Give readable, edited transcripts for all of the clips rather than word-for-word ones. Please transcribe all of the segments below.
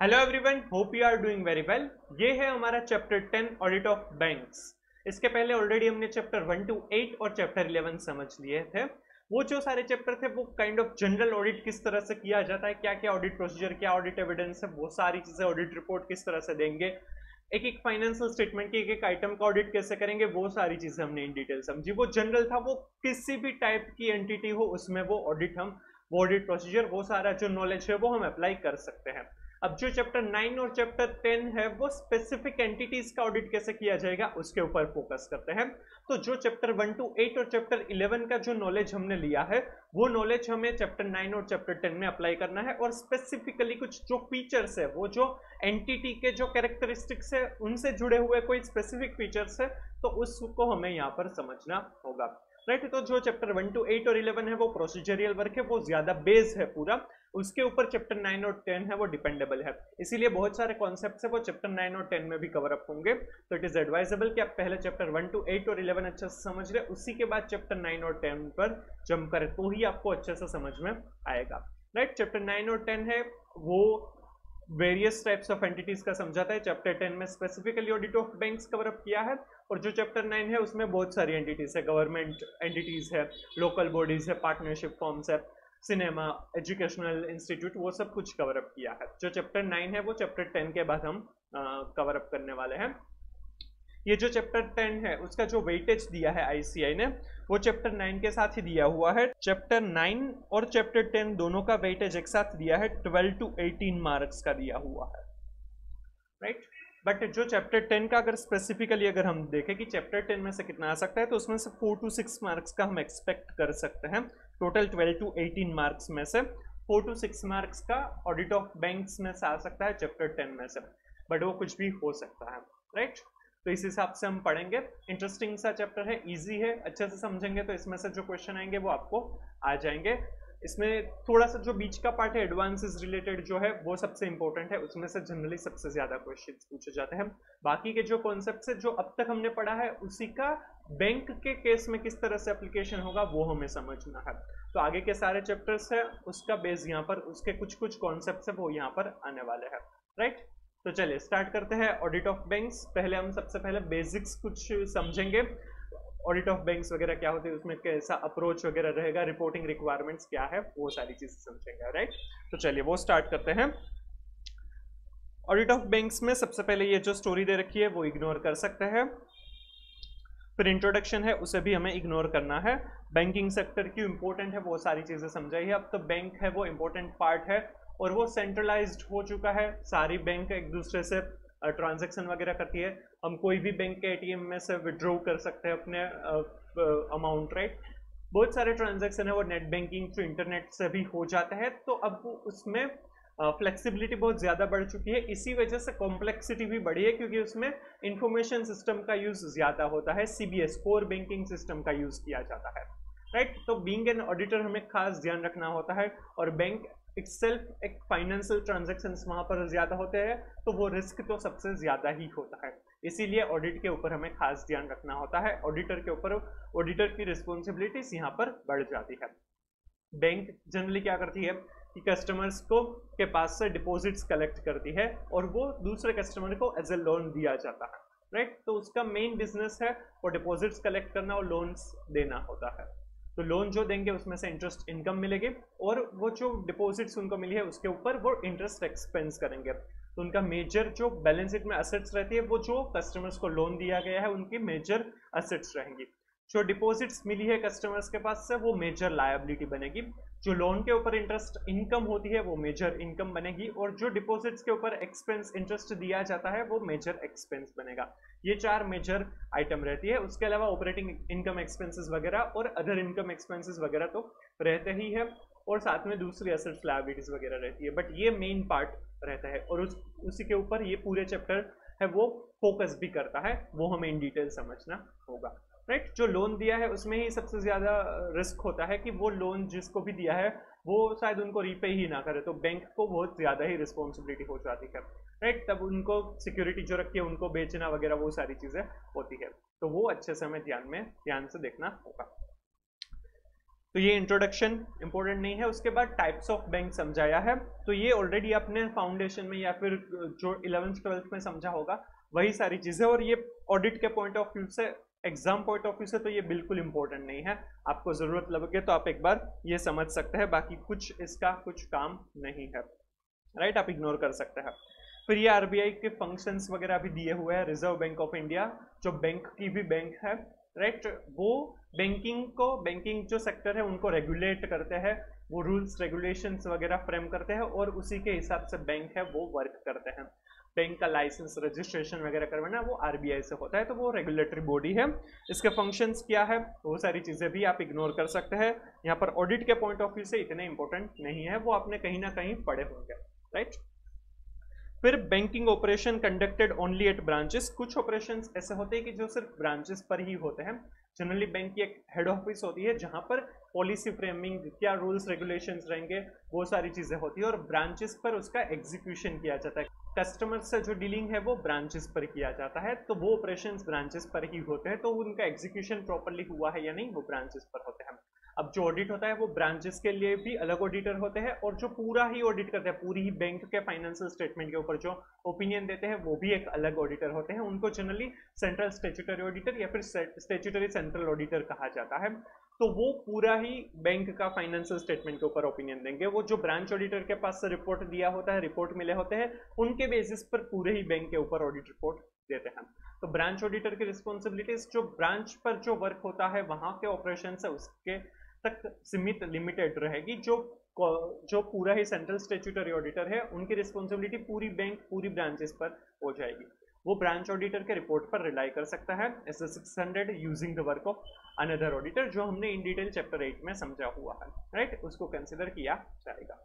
Hello everyone, hope you are doing very well. ये है हमारा चैप्टर 10 ऑडिट ऑफ बैंक्स। इसके पहले ऑलरेडी हमने चैप्टर 1 to 8 और चैप्टर 11 समझ लिए थे। वो जो सारे चैप्टर थे वो काइंड ऑफ जनरल ऑडिट किस तरह से किया जाता है, क्या क्या ऑडिट प्रोसीजर, क्या ऑडिट एविडेंस है, वो सारी चीजें, ऑडिट रिपोर्ट किस तरह से देंगे, एक एक फाइनेंशियल स्टेटमेंट की एक एक आइटम का ऑडिट कैसे करेंगे, वो सारी चीजें हमने इन डिटेल समझी। वो जनरल था, वो किसी भी टाइप की एंटिटी हो उसमें वो ऑडिट वो ऑडिट प्रोसीजर, वो सारा जो नॉलेज है वो हम अप्लाई कर सकते हैं। अब जो चैप्टर 9 और चैप्टर 10 है वो स्पेसिफिक एंटिटीज का ऑडिट कैसे किया जाएगा उसके ऊपर फोकस करते हैं। तो जो चैप्टर 1 to 8 और चैप्टर 11 का जो नॉलेज हमने लिया है वो नॉलेज हमें चैप्टर 9 और चैप्टर 10 में अप्लाई करना है, और स्पेसिफिकली कुछ जो फीचर्स है, वो जो एंटिटी के जो कैरेक्टरिस्टिक्स है उनसे जुड़े हुए कोई स्पेसिफिक फीचर्स है तो उसको हमें यहाँ पर समझना होगा। राइट, तो जो चैप्टर 1 to 8 और 11 है वो प्रोसीजरियल वर्क है, वो ज्यादा बेस है पूरा। उसके ऊपर चैप्टर 9 और 10 है वो डिपेंडेबल है, इसीलिए बहुत सारे कॉन्सेप्ट्स है वो चैप्टर 9 और 10 में भी कवर अप होंगे। तो इट इज एडवाइजेबल कि आप पहले चैप्टर 1 to 8 और 11 अच्छे से समझ ले, उसी के बाद चैप्टर 9 और 10 पर जंप करें तो ही आपको अच्छे से समझ में आएगा। राइट, चैप्टर 9 और 10 है वो वेरियस टाइप्स ऑफ एंटिटीज का समझाता है। चैप्टर 10 में specifically audit of banks cover up किया है, और जो चैप्टर 9 है उसमें बहुत सारी एंटिटीज है, गवर्नमेंट एंटिटीज है, लोकल बॉडीज है, पार्टनरशिप फॉर्म्स है, सिनेमा, एजुकेशनल इंस्टीट्यूट, वो सब कुछ कवर अप किया है। जो चैप्टर 9 है वो चैप्टर 10 के बाद हम कवर अप करने वाले हैं। ये जो चैप्टर 10 है उसका जो वेटेज दिया है आईसीआई ने वो चैप्टर 9 के साथ ही दिया हुआ है। चैप्टर 9 और चैप्टर 10 दोनों का वेटेज एक साथ दिया है, 12 to 18 मार्क्स का दिया हुआ है। राइट, बट जो चैप्टर 10 का अगर स्पेसिफिकली अगर हम देखें कि चैप्टर 10 में से कितना आ सकता है, तो उसमें से 4 to 6 मार्क्स का हम एक्सपेक्ट कर सकते हैं। टोटल 12 to 18 मार्क्स में से 4 to 6 मार्क्स का ऑडिट ऑफ बैंक्स में से आ सकता है चैप्टर 10 में से, बट वो कुछ भी हो सकता है। राइट, तो इस हिसाब से हम पढ़ेंगे। इंटरेस्टिंग सा चैप्टर है, इजी है, अच्छे से समझेंगे तो इसमें से जो क्वेश्चन आएंगे वो आपको आ जाएंगे। इसमें थोड़ा सा जो बीच का पार्ट है एडवांसेस रिलेटेड जो है वो सबसे इंपॉर्टेंट है, उसमें से जनरली सबसे ज्यादा क्वेश्चंस पूछे जाते हैं। बाकी के जो कॉन्सेप्ट्स है जो अब तक हमने पढ़ा है उसी का बैंक के केस में किस तरह से एप्लीकेशन होगा वो हमें समझना है। तो आगे के सारे चैप्टर्स है उसका बेस यहाँ पर, उसके कुछ कुछ कॉन्सेप्ट्स है वो यहाँ पर आने वाले हैं। राइट, तो चलिए स्टार्ट करते हैं ऑडिट ऑफ बैंक्स। पहले हम सबसे पहले बेसिक्स कुछ समझेंगे, ऑडिट ऑफ बैंक्स वगैरह क्या होती है, उसमें कैसा अप्रोच वगैरह रहेगा, रिपोर्टिंग रिक्वायरमेंट्स क्या है, वो सारी चीजें समझेंगे। राइट, तो चलिए वो स्टार्ट करते हैं। ऑडिट ऑफ बैंक्स में सबसे पहले ये जो स्टोरी दे रखी है वो इग्नोर कर सकते हैं, फिर इंट्रोडक्शन है उसे भी हमें इग्नोर करना है। बैंकिंग सेक्टर क्यों इंपॉर्टेंट है वो सारी चीजें समझाई है। अब तो बैंक है वो इंपॉर्टेंट पार्ट है और वो सेंट्रलाइज्ड हो चुका है, सारी बैंक एक दूसरे से ट्रांजैक्शन वगैरह करती है। हम कोई भी बैंक के एटीएम में से विड्रॉ कर सकते हैं अपने अमाउंट। राइट, बहुत सारे ट्रांजैक्शन है वो नेट बैंकिंग थ्रू इंटरनेट से भी हो जाता है, तो अब उसमें फ्लेक्सिबिलिटी बहुत ज़्यादा बढ़ चुकी है। इसी वजह से कॉम्प्लेक्सिटी भी बढ़ी है क्योंकि उसमें इंफॉर्मेशन सिस्टम का यूज़ ज़्यादा होता है, सीबीएस कोर बैंकिंग सिस्टम का यूज़ किया जाता है। राइट, तो बीइंग एन ऑडिटर हमें खास ध्यान रखना होता है, और बैंक इटसेल्फ एक फाइनेंशियल ट्रांजैक्शंस वहाँ पर ज़्यादा होते हैं तो वो रिस्क तो सबसे ज़्यादा ही होता है, इसीलिए ऑडिट के ऊपर हमें खास ध्यान रखना होता है। ऑडिटर के ऊपर ऑडिटर की रिस्पॉन्सिबिलिटीज यहाँ पर बढ़ जाती है। बैंक जनरली क्या करती है कि कस्टमर्स को के पास से डिपॉजिट्स कलेक्ट करती है और वो दूसरे कस्टमर को एज ए लोन दिया जाता है। राइट, तो उसका मेन बिजनेस है वो डिपॉजिट्स कलेक्ट करना और लोन्स देना होता है। तो लोन जो देंगे उसमें से इंटरेस्ट इनकम मिलेगी, और वो जो डिपॉजिट्स उनको मिली है उसके ऊपर वो इंटरेस्ट एक्सपेंस करेंगे। तो उनका मेजर जो बैलेंस शीट में असेट्स रहती है वो जो कस्टमर्स को लोन दिया गया है उनकी मेजर असेट्स रहेंगी। जो डिपॉजिट्स मिली है कस्टमर्स के पास से वो मेजर लायबिलिटी बनेगी। जो लोन के ऊपर इंटरेस्ट इनकम होती है वो मेजर इनकम बनेगी, और जो डिपॉजिट्स के ऊपर एक्सपेंस इंटरेस्ट दिया जाता है वो मेजर एक्सपेंस बनेगा। ये चार मेजर आइटम रहती है। उसके अलावा ऑपरेटिंग इनकम एक्सपेंसेस वगैरह और अदर इनकम एक्सपेंसेस वगैरह तो रहते ही है, और साथ में दूसरी एसेट्स लायबिलिटीज वगैरह रहती है, बट ये मेन पार्ट रहता है और उसी के ऊपर ये पूरे चैप्टर है वो फोकस भी करता है, वो हमें इन डिटेल समझना होगा। राइट, जो लोन दिया है उसमें ही सबसे ज़्यादा रिस्क होता है कि वो लोन जिसको भी दिया है वो शायद उनको रीपे ही ना करे, तो बैंक को बहुत ज़्यादा ही रिस्पॉन्सिबिलिटी हो जाती है। राइट, तब उनको सिक्योरिटी जो रखी है उनको बेचना वगैरह वो सारी चीज़ें होती है, तो वो अच्छे से हमें ध्यान से देखना होगा। तो ये इंट्रोडक्शन इंपॉर्टेंट नहीं है। उसके बाद टाइप्स ऑफ बैंक समझाया है, तो ये ऑलरेडी आपने फाउंडेशन में या फिर जो 11th 12th में समझा होगा वही सारी चीजें, और ये ऑडिट के पॉइंट ऑफ व्यू से, एग्जाम पॉइंट ऑफ व्यू से तो ये बिल्कुल इंपॉर्टेंट नहीं है। आपको जरूरत लगे तो आप एक बार ये समझ सकते हैं, बाकी कुछ इसका कुछ काम नहीं है, राइट, आप इग्नोर कर सकते हैं। फिर ये आरबीआई के फंक्शंस वगैरह भी दिए हुए हैं। रिजर्व बैंक ऑफ इंडिया जो बैंक की भी बैंक है, राइट, वो बैंकिंग जो सेक्टर है उनको रेगुलेट करते हैं, वो रूल्स रेगुलेशंस वगैरह फ्रेम करते हैं और उसी के हिसाब से बैंक है वो वर्क करते हैं। बैंक का लाइसेंस रजिस्ट्रेशन वगैरह करवाना वो आरबीआई से होता है, तो वो रेगुलेटरी बॉडी है। इसके फंक्शंस क्या है वो सारी चीजें भी आप इग्नोर कर सकते हैं। यहाँ पर ऑडिट के पॉइंट ऑफ व्यू से इतने इंपॉर्टेंट नहीं है, वो आपने कहीं ना कहीं पढ़े होंगे, राइट। फिर banking operation conducted only at branches. कुछ ऑपरेशंस ऐसे होते हैं कि जो सिर्फ ब्रांचेस पर ही होते हैं। जनरली बैंक की एक हेड ऑफिस होती है जहां पर पॉलिसी फ्रेमिंग, क्या रूल्स रेगुलेशंस रहेंगे, वो सारी चीजें होती है, और ब्रांचेस पर उसका एग्जीक्यूशन किया जाता है। कस्टमर से जो डीलिंग है वो ब्रांचेस पर किया जाता है, तो वो ऑपरेशंस ब्रांचेस पर ही होते हैं, तो उनका एग्जीक्यूशन प्रॉपरली हुआ है या नहीं वो ब्रांचेस पर होते हैं। अब जो ऑडिट होता है वो ब्रांचेस के लिए भी अलग ऑडिटर होते हैं, और जो पूरा ही ऑडिट करते हैं, पूरी ही बैंक के फाइनेंशियल स्टेटमेंट के ऊपर जो ओपिनियन देते हैं वो भी एक अलग ऑडिटर होते हैं। उनको जनरली सेंट्रल स्टैट्यूटरी ऑडिटर या फिर स्टैट्यूटरी सेंट्रल ऑडिटर कहा जाता है। तो वो पूरा ही बैंक का फाइनेंशियल स्टेटमेंट के ऊपर ओपिनियन देंगे। वो जो ब्रांच ऑडिटर के पास रिपोर्ट दिया होता है, रिपोर्ट मिले होते हैं, उनके बेसिस पर पूरे ही बैंक के ऊपर ऑडिट रिपोर्ट देते हैं। तो ब्रांच ऑडिटर की रिस्पॉन्सिबिलिटीज जो ब्रांच पर जो वर्क होता है वहां के ऑपरेशन है उसके तक सीमित लिमिटेड रहेगी। जो पूरा ही सेंट्रल स्टैट्यूटरी ऑडिटर है उनकी रिस्पॉन्सिबिलिटी पूरी बैंक, पूरी ब्रांचेस पर हो जाएगी। वो ब्रांच ऑडिटर के रिपोर्ट पर रिलाई कर सकता है S 600 using the work of another auditor, जो हमने इन डिटेल चैप्टर 8 में समझा हुआ है, राइट, उसको कंसिडर किया जाएगा।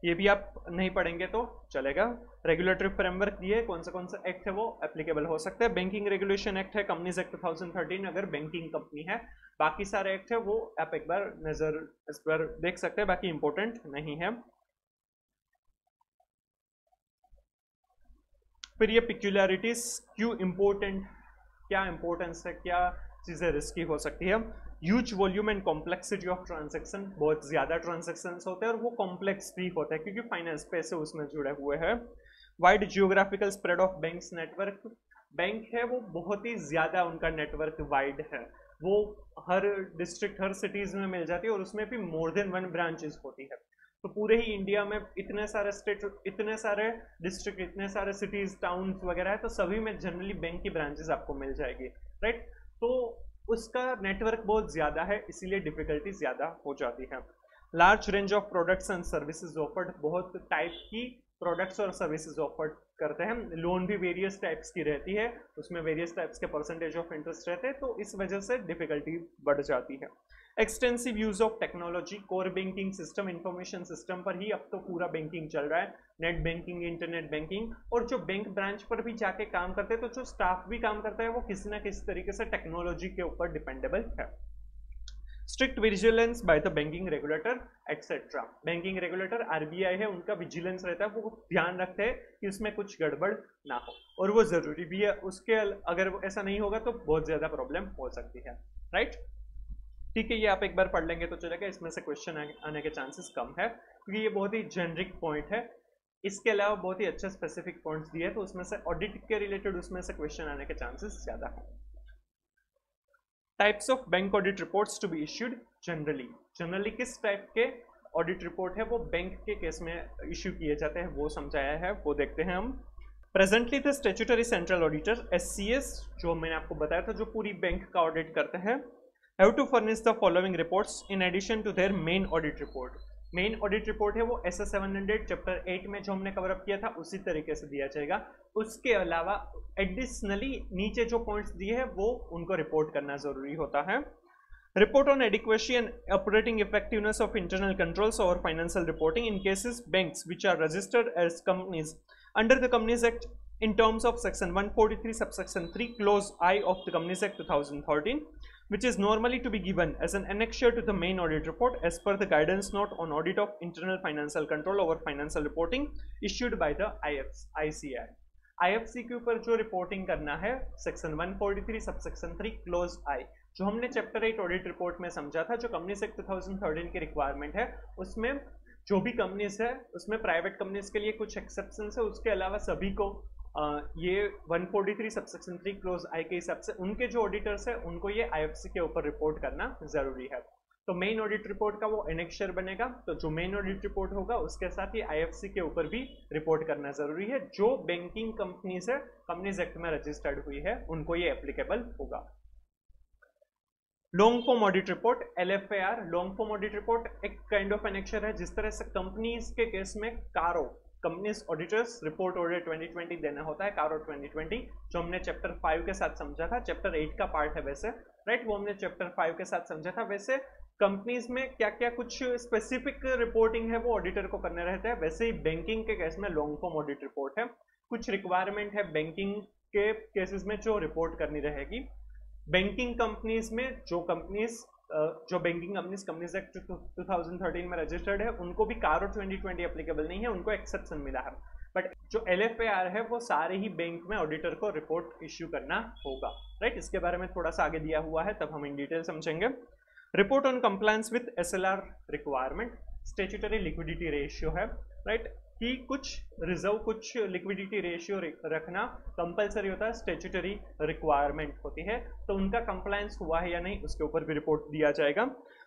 ये भी आप नहीं पढ़ेंगे तो चलेगा। रेगुलेटरी फ्रेमवर्क दिए, कौन सा एक्ट है वो एप्लीकेबल हो सकता है। बैंकिंग रेगुलेशन एक्ट है, कंपनीज एक्ट 2013 अगर बैंकिंग कंपनी है। बाकी सारे एक्ट है वो आप एक बार नजर इस पर देख सकते हैं, बाकी इंपॉर्टेंट नहीं है। फिर ये पिक्यूलरिटीज क्यों इंपॉर्टेंट, क्या इंपॉर्टेंस है, क्या चीजें रिस्की हो सकती है। Huge volume and complexity of transaction, बहुत ज्यादा ट्रांजैक्शन होते हैं और वो कॉम्प्लेक्स भी होता है क्योंकि फाइनेंस पैसे उसमें जुड़े हुए हैं। Wide geographical spread of banks network, bank है वो बहुत ही ज्यादा उनका नेटवर्क वाइड है, वो हर डिस्ट्रिक्ट, हर सिटीज में मिल जाती है, और उसमें भी मोर देन 1 ब्रांचेस होती है। तो पूरे ही इंडिया में इतने सारे स्टेट, इतने सारे डिस्ट्रिक्ट, इतने सारे सिटीज, टाउन्स वगैरह है, तो सभी में जनरली बैंक की ब्रांचेस आपको मिल जाएगी, राइट। तो उसका नेटवर्क बहुत ज्यादा है, इसीलिए डिफिकल्टी ज्यादा हो जाती है। Large range of products and services offered, बहुत टाइप की प्रोडक्ट्स और सर्विसेज ऑफर्ड करते हैं। लोन भी वेरियस टाइप्स की रहती है, उसमें वेरियस टाइप्स के परसेंटेज ऑफ इंटरेस्ट रहते हैं, तो इस वजह से डिफिकल्टी बढ़ जाती है। Extensive use of technology, core banking system, information system पर ही अब तो पूरा बैंकिंग चल रहा है, नेट बैंकिंग, इंटरनेट बैंकिंग, और जो बैंक ब्रांच पर भी जाके काम करते हैं तो जो स्टाफ भी काम करता है वो किसी ना किसी तरीके से टेक्नोलॉजी के ऊपर डिपेंडेबल है। Strict vigilance by the banking regulator etcetera, banking regulator RBI है, उनका विजिलेंस रहता है, वो ध्यान रखते हैं कि उसमें कुछ गड़बड़ ना हो, और वो जरूरी भी है। उसके अगर ऐसा नहीं होगा तो बहुत ज्यादा प्रॉब्लम हो सकती है, राइट। ठीक है, ये आप एक बार पढ़ लेंगे तो चलेगा, इसमें से क्वेश्चन आने के चांसेस कम है क्योंकि ये बहुत ही जेनरिक पॉइंट है। इसके अलावा बहुत ही अच्छे स्पेसिफिक पॉइंट्स दिए तो उसमें से ऑडिट के रिलेटेड उसमें से क्वेश्चन आने के चांसेस ज्यादा है। Types of bank audit reports to be issued generally किस टाइप के ऑडिट रिपोर्ट है वो बैंक के केस में इश्यू किए जाते हैं वो समझाया है, वो देखते हैं हम। Presently the statutory central auditor SCS, जो मैंने आपको बताया था, जो पूरी बैंक का ऑडिट करते हैं, have to furnish the following reports in addition to their main audit report। Main audit report है वो SS 700 चैप्टर 8 में जो हमने कवर अप किया था उसी तरीके से दिया जाएगा। उसके अलावा एडिशनली नीचे जो पॉइंट्स दिए हैं वो उनको रिपोर्ट करना जरूरी होता है। Report on adequacy and operating effectiveness of internal controls और financial reporting in cases banks which are registered as companies under the companies act in terms of section 143 subsection 3 clause I of the Companies Act 2013, which is normally to be given as an annexure to the main audit report as per the guidance note on audit of internal financial control over financial reporting issued by the IFCI। IFC के ऊपर जो reporting करना है section 143 subsection 3 close I, जो हमने chapter 8 audit report में समझा था, जो कंपनीज एक्ट 2013 की रिक्वायरमेंट है, उसमें जो भी कंपनीज है उसमें प्राइवेट कंपनीज के लिए कुछ एक्सेप्शंस है, उसके अलावा सभी को ये 143 सबसेक्शन 3 क्लोज आई के हिसाब से उनके जो ऑडिटर्स है उनको ये आईएफसी के ऊपर रिपोर्ट करना जरूरी है। तो मेन ऑडिट रिपोर्ट का वो एनेक्शर बनेगा, तो जो मेन ऑडिट रिपोर्ट होगा उसके साथ ही आईएफसी के ऊपर भी रिपोर्ट करना जरूरी है। जो बैंकिंग कंपनीज है कंपनीज एक्ट में रजिस्टर्ड हुई है उनको ये एप्लीकेबल होगा। Long form audit report LFAR, long form audit report एक काइंड ऑफ एनेक्शर है। जिस तरह से कंपनीज के केस में कारो कंपनीज ऑडिटर्स रिपोर्ट ऑडिट 2020 देना होता है, कारो 2020, जो हमने चैप्टर 5 के साथ समझा था, चैप्टर 8 का पार्ट है वैसे, राइट, वो हमने चैप्टर 5 के साथ समझा था। वैसे कंपनीज में क्या क्या कुछ स्पेसिफिक रिपोर्टिंग है वो ऑडिटर को करने रहता है, वैसे ही बैंकिंग के केस में लॉन्ग फॉर्म ऑडिट रिपोर्ट है। कुछ रिक्वायरमेंट है बैंकिंग के केसेस में जो रिपोर्ट करनी रहेगी। बैंकिंग कंपनीज में जो बैंकिंग कंपनीज एक्ट 2013 में रजिस्टर्ड है उनको भी कारो 2020 एप्लीकेबल नहीं है, उनको एक्सेप्शन मिला है। बट जो LFAR है वो सारे ही बैंक में ऑडिटर को रिपोर्ट इश्यू करना होगा, राइट। इसके बारे में थोड़ा सा आगे दिया हुआ है, तब हम इन डिटेल समझेंगे। Report on compliance with SLR requirement, statutory liquidity ratio है, राइट, कि कुछ रिजर्व कुछ लिक्विडिटी रेशियो रखना कंपलसरी होता है, स्टैट्यूटरी रिक्वायरमेंट होती है, तो उनका कंप्लायंस हुआ है या नहीं उसके ऊपर भी रिपोर्ट दिया जाएगा।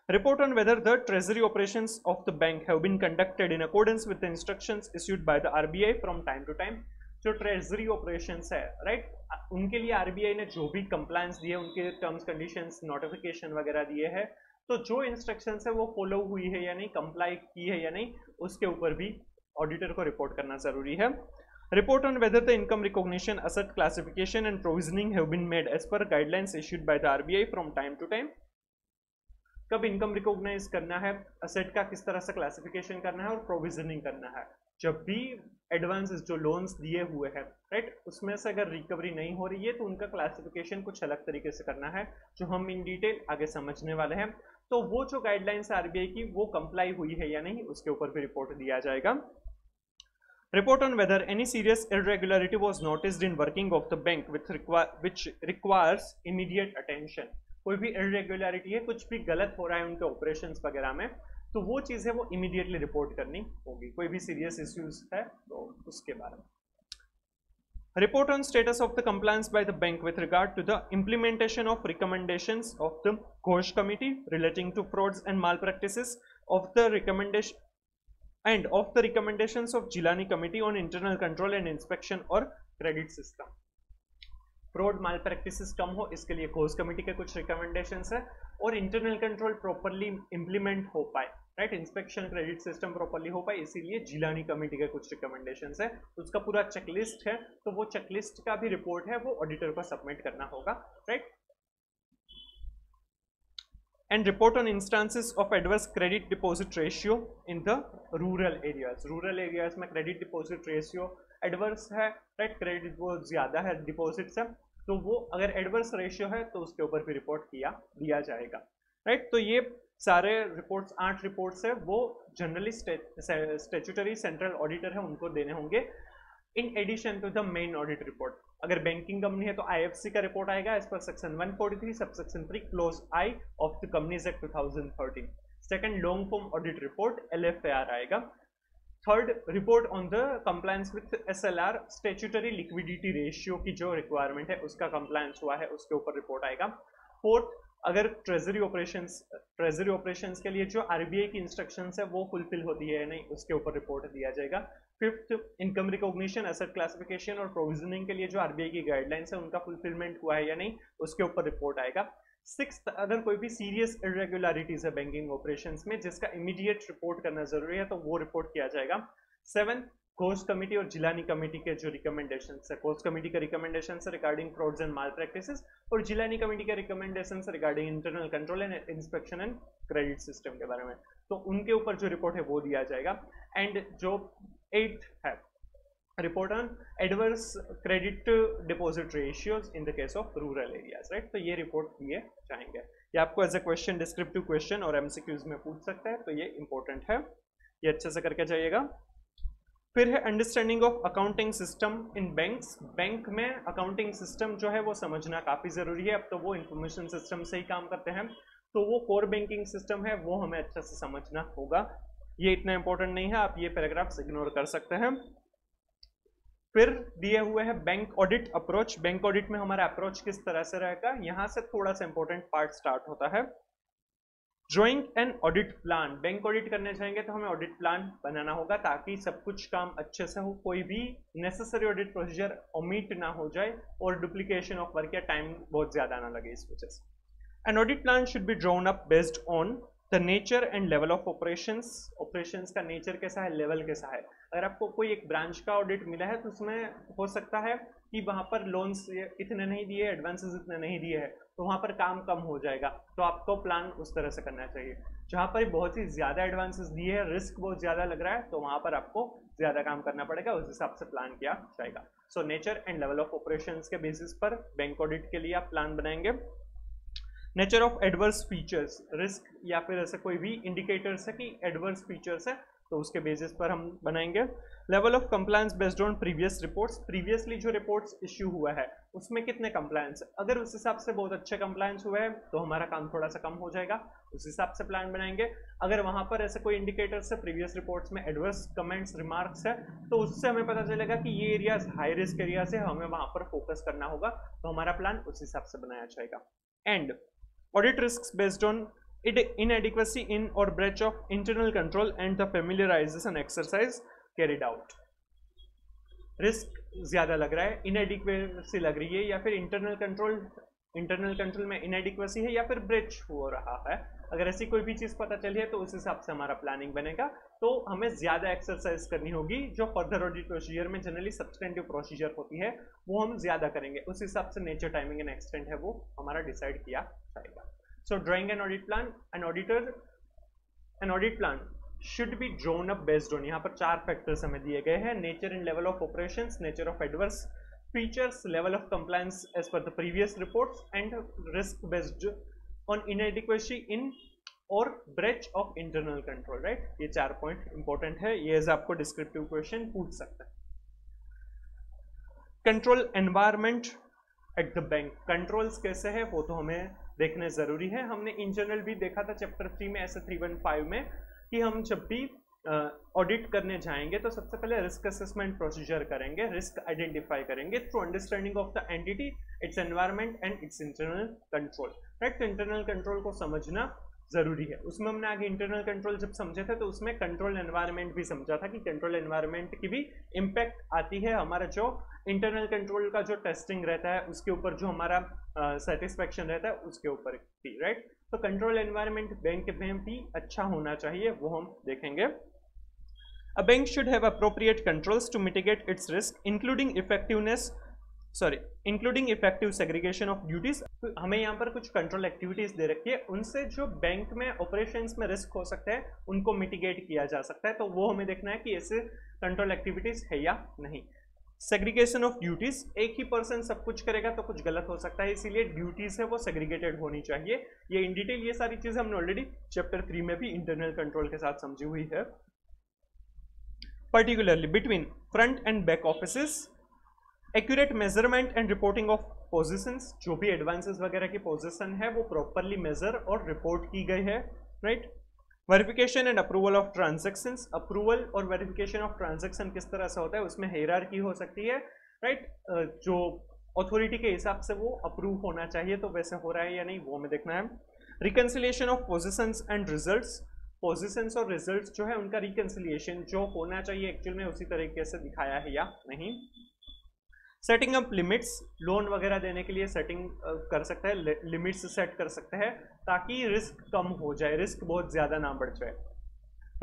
Report on whether the treasury operations of the bank have been conducted in accordance with the instructions issued by the RBI from time to time. जो ट्रेजरी ऑपरेशंस है, राइट, उनके लिए RBI ने जो भी कंप्लायंस दिए, उनके टर्म्स कंडीशंस नोटिफिकेशन वगैरह दिए हैं, तो जो इंस्ट्रक्शंस है वो फॉलो हुई है या नहीं, कंप्लाई की है या नहीं, उसके ऊपर भी ऑडिटर को रिपोर्ट करना जरूरी है। Report on whether the income recognition, asset classification and provisioning have been made as per guidelines issued by the RBI from time to time. कब इनकम रिकॉग्नाइज करना है, असेट का किस तरह से क्लासिफिकेशन करना है और प्रोविजनिंग करना है। जब भी एडवांसेस जो लोन्स दिए हुए हैं, राइट, उसमें से अगर रिकवरी नहीं हो रही है तो उनका क्लासिफिकेशन कुछ अलग तरीके से करना है, जो हम इन डिटेल आगे समझने वाले हैं। तो वो जो गाइडलाइंस RBI की वो कंप्लाई हुई है या नहीं उसके ऊपर भी रिपोर्ट दिया जाएगा। Report on whether any serious irregularity was noticed in working of the bank which requires immediate attention। कोई भी irregularity है, कुछ भी गलत हो रहा है उनके operations वगैरह में, तो वो चीज़ है वो immediately report करनी होगी। कोई भी serious issues है तो उसके बारे में। Report on status of the compliance by the bank with regard to the implementation of recommendations of the Ghosh Committee relating to frauds and malpractices of the recommendations of Jilani Committee on Internal Control and Inspection और Credit System। Fraud माल practices कम हो इसके लिए Ghosh committee के कुछ recommendations है, और internal control properly implement हो पाए, right, inspection credit system properly हो पाए, इसीलिए जिलानी कमेटी के कुछ रिकमेंडेशंस है। उसका पूरा चेकलिस्ट है, तो वो चेकलिस्ट का भी रिपोर्ट है वो ऑडिटर को सबमिट करना होगा, right. And report on instances of adverse credit deposit ratio in the rural areas। Rural areas में क्रेडिट डिपॉजिट रेशियो एडवर्स है, राइट, क्रेडिट वो ज़्यादा है डिपॉजिट से, तो वो अगर एडवर्स रेशियो है तो उसके ऊपर भी रिपोर्ट दिया जाएगा, राइट। तो ये सारे रिपोर्ट्स 8 रिपोर्ट्स है वो जनरली स्टैट्यूटरी सेंट्रल ऑडिटर है उनको देने होंगे, in addition to the main audit report. अगर बैंकिंग कंपनी है तो IFC का रिपोर्ट आएगा as per section 143 subsection 3 clause I of the companies act 2013। Second, long form audit report LFAR आएगा। Third, report on the compliance with SLR statutory liquidity ratio की जो requirement है उसका compliance हुआ है उसके ऊपर रिपोर्ट आएगा। फोर्थ, अगर ट्रेजरी ऑपरेशंस के लिए जो RBI की इंस्ट्रक्शंस है वो फुलफिल होती है या नहीं उसके ऊपर रिपोर्ट दिया जाएगा। Fifth, income recognition, asset classification और प्रोविजनिंग के लिए जो RBI की गाइडलाइंस है उनका फुलफिलमेंट हुआ है या नहीं उसके ऊपर रिपोर्ट आएगा। सिक्स्थ, अगर कोई भी सीरियस इरेगुलरिटीज है बैंकिंग ऑपरेशंस में जिसका इमीडिएट रिपोर्ट करना जरूरी है तो वो रिपोर्ट किया जाएगा। सेवेंथ, घोष कमेटी और जिलानी कमेटी के जो रिकमेंडेशन है, घोष कमेटी के रिकमेंडेशन है regarding frauds and mall practices और जिलानी कमेटी के recommendation regarding internal control and inspection and credit system के बारे में, तो उनके ऊपर जो रिपोर्ट है वो दिया जाएगा। एंड जो 8th है, report on adverse credit deposit ratios in the case of rural areas, right. तो ये रिपोर्ट दिए जाएंगे, ये आपको as a question, descriptive question और MCQs में पूछ सकता है, तो ये इंपॉर्टेंट है, ये अच्छे से करके जाइएगा। फिर है understanding of accounting system in banks. Bank में अकाउंटिंग सिस्टम जो है वो समझना काफ़ी ज़रूरी है। अब तो वो इंफॉर्मेशन सिस्टम से ही काम करते हैं, तो वो कोर बैंकिंग सिस्टम है वो हमें अच्छे से समझना होगा। ये इतना इंपॉर्टेंट नहीं है, आप ये पैराग्राफ्स इग्नोर कर सकते हैं। फिर दिए हुए हैं bank audit approach. Bank audit में हमारा अप्रोच किस तरह से रहेगा, यहाँ से थोड़ा सा इंपॉर्टेंट पार्ट स्टार्ट होता है। Drawing and audit plan. Bank audit करने जाएंगे तो हमें ऑडिट प्लान बनाना होगा ताकि सब कुछ काम अच्छे से हो, कोई भी नेसेसरी ऑडिट प्रोसीजर ओमिट ना हो जाए और डुप्लीकेशन ऑफ वर्क या टाइम बहुत ज़्यादा ना लगे इस वजह से। An audit plan should be drawn up based on the nature and level of operations। Operations का नेचर कैसा है, लेवल कैसा है। अगर आपको कोई एक ब्रांच का ऑडिट मिला है तो उसमें हो सकता है कि वहाँ पर लोन्स इतने नहीं दिए, एडवांसेस इतने नहीं दिए हैं, तो वहाँ पर काम कम हो जाएगा, तो आपको प्लान उस तरह से करना चाहिए। जहाँ पर बहुत ही ज़्यादा एडवांसेस दिए हैं, रिस्क बहुत ज़्यादा लग रहा है, तो वहाँ पर आपको ज़्यादा काम करना पड़ेगा, उस हिसाब से प्लान किया जाएगा। So nature and level of operations के बेसिस पर बैंक ऑडिट के लिए आप प्लान बनाएंगे। Nature of adverse features, risk या फिर ऐसे कोई भी इंडिकेटर्स है कि एडवर्स फीचर्स है तो उसके बेसिस पर हम बनाएंगे। Level of compliance based on previous reports. Previously जो रिपोर्ट्स इश्यू हुआ है उसमें कितने कंप्लायंस है, अगर उस हिसाब से बहुत अच्छे कंप्लायंस हुए हैं तो हमारा काम थोड़ा सा कम हो जाएगा, उस हिसाब से प्लान बनाएंगे। अगर वहाँ पर ऐसे कोई इंडिकेटर्स है प्रीवियस रिपोर्ट्स में, एडवर्स कमेंट्स रिमार्क्स है, तो उससे हमें पता चलेगा कि ये एरियाज हाई रिस्क एरियाज है, हमें वहाँ पर फोकस करना होगा, तो हमारा प्लान उस हिसाब से बनाया जाएगा। And audit risks based on inadequacy in or breach of internal control and the familiarization exercise carried out। Risk ज़्यादा लग रहा है, इनएडिक्वेसी लग रही है, या फिर इंटरनल कंट्रोल में इनएडिक्वेसी है, या फिर ब्रेच हो रहा है। अगर ऐसी कोई भी चीज़ पता चली है तो उस हिसाब से हमारा प्लानिंग बनेगा। तो हमें ज़्यादा एक्सरसाइज करनी होगी, जो फर्दर ऑडिट प्रोसीजर में जनरली सब्सटेंटिव प्रोसीजर होती है वो हम ज़्यादा करेंगे, उस हिसाब से नेचर, टाइमिंग एंड एक्सटेंट है वो हमारा डिसाइड किया जाएगा। So drawing an audit plan, an audit plan should be drawn up based on, यहाँ पर 4 फैक्टर्स हमें दिए गए हैं। Nature and level of operations, nature of adverse features, level of compliance as per the previous reports and risk based on inadequacy in और breach of internal control. Right, ये 4 point important है, ये as आपको descriptive question पूछ सकता है। Control environment at the bank, controls कैसे है वो तो हमें देखने जरूरी है। हमने इन जनरल भी देखा था चैप्टर 3 में, ऐसे 315 में, कि हम जब भी ऑडिट करने जाएंगे तो सबसे पहले रिस्क असेसमेंट प्रोसीजर करेंगे, रिस्क आइडेंटिफाई करेंगे through understanding of the entity, it's environment and it's internal control. Right, तो इंटरनल कंट्रोल को समझना जरूरी है। उसमें हमने आगे इंटरनल कंट्रोल जब समझे थे तो उसमें कंट्रोल एनवायरनमेंट भी समझा था कि कंट्रोल एनवायरनमेंट की भी इम्पैक्ट आती है, हमारा जो इंटरनल कंट्रोल का जो टेस्टिंग रहता है उसके ऊपर, जो हमारा सेटिस्फेक्शन रहता है उसके ऊपर भी। राइट, तो कंट्रोल एनवायरनमेंट बैंक में भी अच्छा होना चाहिए, वो हम देखेंगे। A bank should have appropriate controls to mitigate its risk, including effective segregation of duties। तो हमें यहाँ पर कुछ कंट्रोल एक्टिविटीज दे रखी है, उनसे जो बैंक में ऑपरेशंस में रिस्क हो सकता है उनको मिटिगेट किया जा सकता है, तो वो हमें देखना है कि ऐसे कंट्रोल एक्टिविटीज है या नहीं। सेग्रीगेशन ऑफ ड्यूटीज, एक ही पर्सन सब कुछ करेगा तो कुछ गलत हो सकता है, इसीलिए ड्यूटीज है वो सेग्रीगेटेड होनी चाहिए। ये इन डिटेल ये सारी चीजें हमने ऑलरेडी चैप्टर 3 में भी इंटरनल कंट्रोल के साथ समझी हुई है। particularly between front and back offices, accurate measurement and reporting of positions, जो भी एडवांसेस वगैरह की पोजीशन है वो प्रॉपरली मेजर और रिपोर्ट की गई है। Right, verification and approval of transactions, approval और वेरिफिकेशन ऑफ ट्रांजैक्शन किस तरह से होता है, उसमें हायरार्की हो सकती है। राइट, जो अथॉरिटी के हिसाब से वो अप्रूव होना चाहिए, तो वैसे हो रहा है या नहीं वो हमें देखना है। Reconciliation of positions and results, positions और रिजल्ट्स जो है उनका रिकंसिलिएशन जो होना चाहिए एक्चुअल में उसी तरीके से दिखाया है या नहीं। सेटिंग अप लिमिट्स, लोन वगैरह देने के लिए सेटिंग कर सकते हैं, लिमिट्स सेट कर सकते हैं ताकि रिस्क कम हो जाए, रिस्क बहुत ज़्यादा ना बढ़ जाए।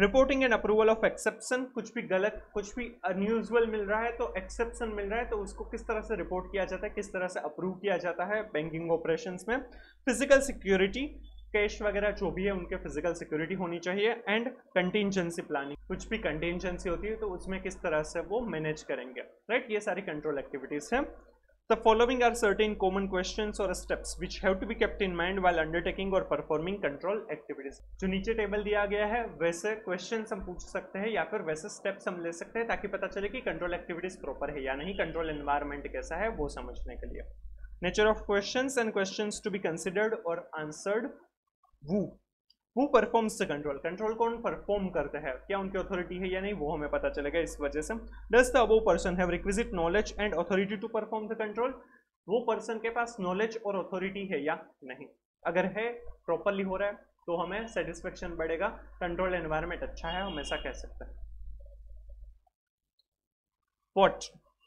Reporting and approval of exception, कुछ भी गलत, कुछ भी अनयूजुअल मिल रहा है तो एक्सेप्शन मिल रहा है तो उसको किस तरह से रिपोर्ट किया जाता है, किस तरह से अप्रूव किया जाता है बैंकिंग ऑपरेशंस में। फिजिकल सिक्योरिटी, कैश वगैरह जो भी है उनके फिजिकल सिक्योरिटी होनी चाहिए। एंड कंटिंजेंसी प्लानिंग, कुछ भी कंटिंजेंसी होती है तो उसमें किस तरह से वो मैनेज करेंगे। राइट, ये सारी कंट्रोल एक्टिविटीज हैं। The following are certain common questions or steps which have to be kept in mind while undertaking or performing control activities. जो नीचे टेबल दिया गया है वैसे क्वेश्चंस हम पूछ सकते हैं या फिर वैसे स्टेप्स हम ले सकते हैं ताकि पता चले कि कंट्रोल एक्टिविटीज प्रॉपर है या नहीं, कंट्रोल एनवायरनमेंट कैसा है वो समझने के लिए. Nature of questions and questions to be considered और answered. Who performs the control? Control कौन परफॉर्म करता है, क्या उनकी अथॉरिटी है या नहीं वो हमें पता चलेगा इस वजह से. Does the above person have requisite knowledge and authority to perform the control? वो पर्सन के पास नॉलेज और अथॉरिटी है या नहीं. अगर है, प्रॉपरली हो रहा है तो हमें सेटिस्फेक्शन बढ़ेगा, कंट्रोल एनवायरनमेंट अच्छा है, हम ऐसा कह सकते हैं.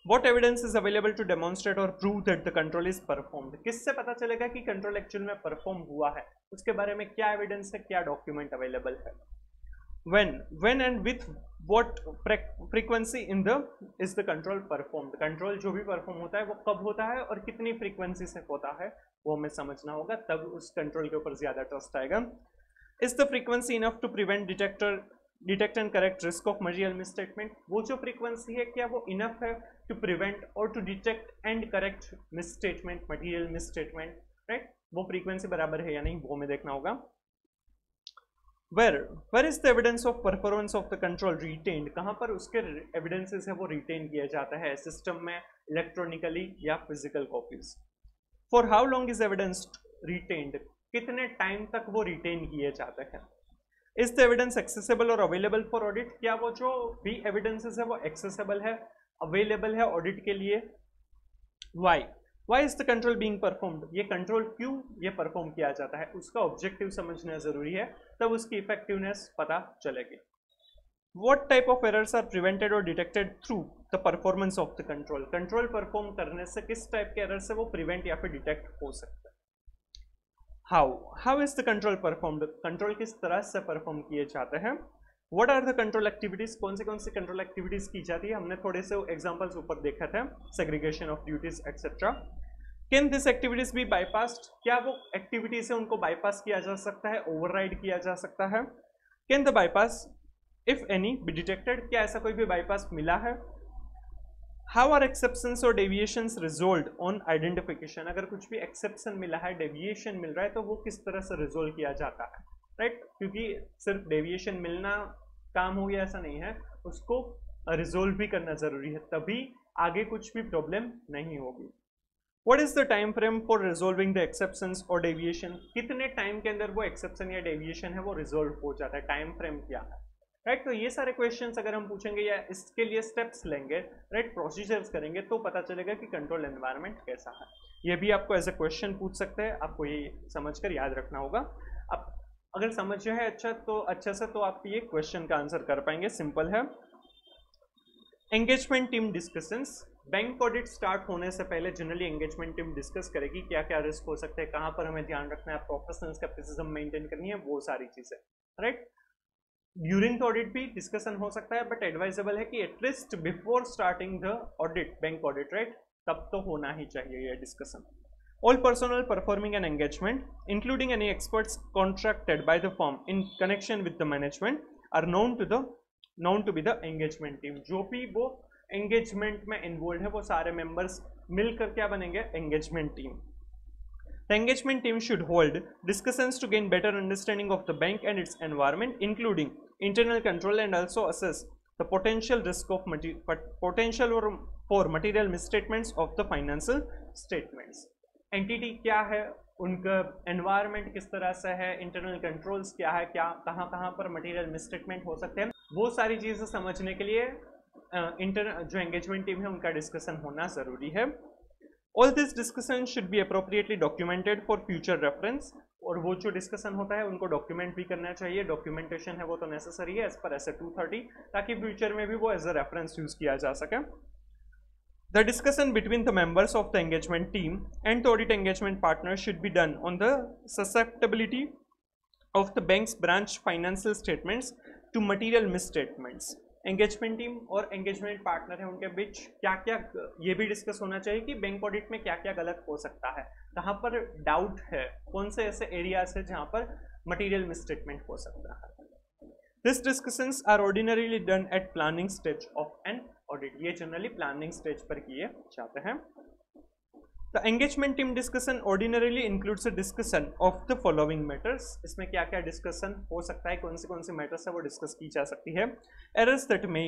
What evidence is available to demonstrate or prove that the control is performed? किससे पता चलेगा कि कंट्रोल एक्चुअल में परफॉर्म हुआ है, उसके बारे में क्या एविडेंस है, क्या डॉक्यूमेंट अवेलेबल है. when and with what frequency is the control performed? Control जो भी परफॉर्म होता है वो कब होता है और कितनी फ्रीक्वेंसी से होता है वो हमें समझना होगा, तब उस कंट्रोल के ऊपर ज्यादा ट्रस्ट आएगा. Is the frequency enough to prevent detect and correct risk of material misstatement? वो जो फ्रीक्वेंसी है क्या वो इनफ है टू प्रिवेंट और to detect and correct misstatement, material misstatement, right? वो फ्रीक्वेंसी बराबर है या नहीं वो हमें देखना होगा. Where is the evidence of performance of the control retained? कहाँ पर उसके एविडेंसेस है वो रिटेन किया जाता है सिस्टम में, इलेक्ट्रॉनिकली या physical copies. For how long is evidence retained? कितने टाइम तक वो रिटेन किए जाते हैं. Is the evidence accessible or available for audit? क्या वो जो भी एविडेंसेस है वो एक्सेसिबल है, अवेलेबल है ऑडिट के लिए. Why is the control being performed? ये कंट्रोल क्यों ये परफॉर्म किया जाता है, उसका ऑब्जेक्टिव समझना जरूरी है, तब उसकी इफेक्टिवनेस पता चलेगी. What type of errors are prevented or detected through the performance of the control? Control perform करने से किस टाइप के एरर से वो प्रिवेंट या फिर डिटेक्ट हो सकता है. How is the control performed? Control किस तरह से परफॉर्म किए जाते हैं. What are the control activities? कौन सी कंट्रोल एक्टिविटीज की जाती है, हमने थोड़े से एग्जांपल्स ऊपर देखा था, segregation of duties etcetera. Can this activities be bypassed? क्या वो एक्टिविटीज है उनको बाईपास किया जा सकता है, ओवरराइड किया जा सकता है. Can the bypass if any be detected? क्या ऐसा कोई भी बाईपास मिला है. How are exceptions or deviations resolved on identification? अगर कुछ भी एक्सेप्शन मिला है, डेविएशन मिल रहा है तो वो किस तरह से रिजोल्व किया जाता है, राइट? क्योंकि सिर्फ डेविएशन मिलना काम हो गया ऐसा नहीं है, उसको रिजोल्व भी करना जरूरी है, तभी आगे कुछ भी प्रॉब्लम नहीं होगी. What is the time frame for resolving the exceptions or deviation? कितने टाइम के अंदर वो एक्सेप्शन या डेविएशन है वो रिजोल्व हो जाता है, टाइम फ्रेम क्या है, राइट? तो ये सारे क्वेश्चंस अगर हम पूछेंगे या इसके लिए स्टेप्स लेंगे, राइट, प्रोसीजर्स करेंगे तो पता चलेगा कि कंट्रोल एनवायरनमेंट कैसा है. ये भी आपको एज ए क्वेश्चन पूछ सकते हैं, आपको ये समझकर याद रखना होगा. अब अगर समझ है अच्छे से तो आप ये क्वेश्चन का आंसर कर पाएंगे. सिंपल है. Engagement team discussions. Bank audit start होने से पहले जनरली एंगेजमेंट टीम डिस्कस करेगी क्या क्या रिस्क हो सकते हैं, कहाँ पर हमें ध्यान रखना है, प्रोफेशनल स्केप्टिसिज्म मेंटेन करनी है, वो सारी चीजें, राइट? ड्यूरिंग द ऑडिट भी डिस्कशन हो सकता है, बट एडवाइजेबल है कि at least before starting the audit, bank audit, right, तब तो होना ही चाहिए ये discussion. All personnel performing an engagement, including any experts contracted by the firm in connection with the management, are known to be the engagement team. जो भी वो engagement में involve है वो सारे मेंबर्स मिलकर क्या बनेंगे, engagement team. The engagement team should hold discussions to gain better understanding of the bank and its environment, including internal control, and also assess the potential risk of for material misstatements of the financial statements. Entity क्या है, उनका environment किस तरह से है, internal controls क्या है, क्या कहाँ पर material misstatement हो सकते हैं, वो सारी चीजें समझने के लिए जो engagement team है उनका डिस्कशन होना जरूरी है. All this discussion should be appropriately documented for future reference. और वो जो डिस्कशन होता है उनको डॉक्यूमेंट भी करना चाहिए, डॉक्यूमेंटेशन है वो तो नेसेसरी है एज पर ऐसे 230, ताकि फ्यूचर में भी वो एज अ रेफरेंस यूज किया जा सके. The discussion between the members of the engagement team and the audit engagement partner should be done on the susceptibility of the bank's branch financial statements to material misstatements. Engagement team और engagement partner है उनके बीच क्या क्या ये भी discuss होना चाहिए कि बैंक ऑडिट में क्या क्या गलत हो सकता है, कहाँ पर डाउट है, कौन से ऐसे एरियाज है जहाँ पर मटेरियल मिसस्टेटमेंट हो सकता है. This discussions are ordinarily done at planning stage of an audit. ये जनरली प्लानिंग स्टेज पर किए जाते हैं. The engagement team discussion ordinarily includes a discussion of the following matters. इसमें क्या क्या डिस्कशन हो सकता है, कौन सी मैटर्स है वो डिस्कस की जा सकती है. Errors that may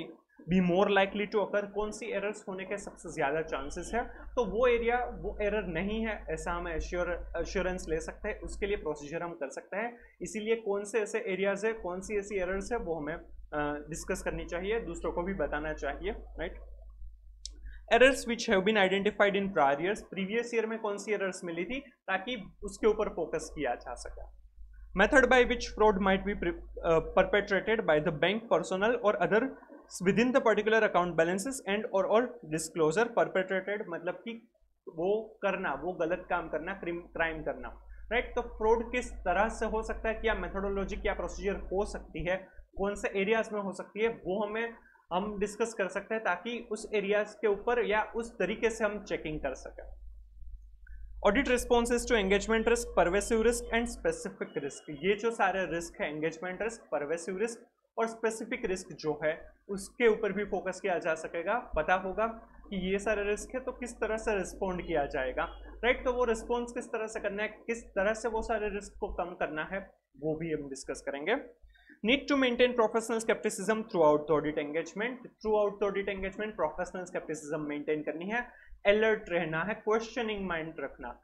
be more likely to occur, कौन सी एरर्स होने के सबसे ज़्यादा चांसेस है, तो वो एरिया वो एरर नहीं है ऐसा हम एश्योरेंस ले सकते हैं, उसके लिए प्रोसीजर हम कर सकते हैं. इसीलिए कौन से ऐसे एरियाज है, कौन सी ऐसी एरर्स है वो हमें डिस्कस करनी चाहिए, दूसरों को भी बताना चाहिए, right. Errors which have been identified in prior years, previous year में कौन सी एरर्स मिली थी ताकि उसके ऊपर फोकस किया जा सके. Method by which fraud might be perpetrated by the bank personal और other within the particular account balances and or disclosure. perpetrated मतलब कि वो करना, वो गलत काम करना, क्राइम करना, राइट. तो फ्रॉड किस तरह से हो सकता है, क्या मेथोडोलॉजी, क्या प्रोसीजर हो सकती है, कौन से एरियाज में हो सकती है, वो हम डिस्कस कर सकते हैं ताकि उस एरियाज के ऊपर या उस तरीके से हम चेकिंग कर सकें. Audit responses to engagement risk, pervasive risk and specific risk. ये जो सारे रिस्क है, एंगेजमेंट रिस्क, परवेसिव रिस्क और स्पेसिफिक रिस्क जो है उसके ऊपर भी फोकस किया जा सकेगा. पता होगा कि ये सारे रिस्क है तो किस तरह से रिस्पॉन्ड किया जाएगा, राइट. तो वो रिस्पॉन्स किस तरह से करना है, किस तरह से वो सारे रिस्क को कम करना है, वो भी हम डिस्कस करेंगे. Need to maintain professional scepticism throughout the audit engagement. Throughout the audit engagement professional scepticism maintain करनी है, अलर्ट रहना है, क्वेश्चनिंग माइंड रखना.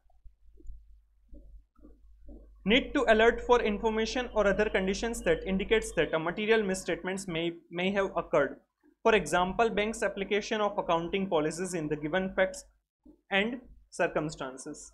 Need to alert for information or other conditions that indicates that a material misstatements may have occurred. For example, bank's application of accounting policies in the given facts and circumstances.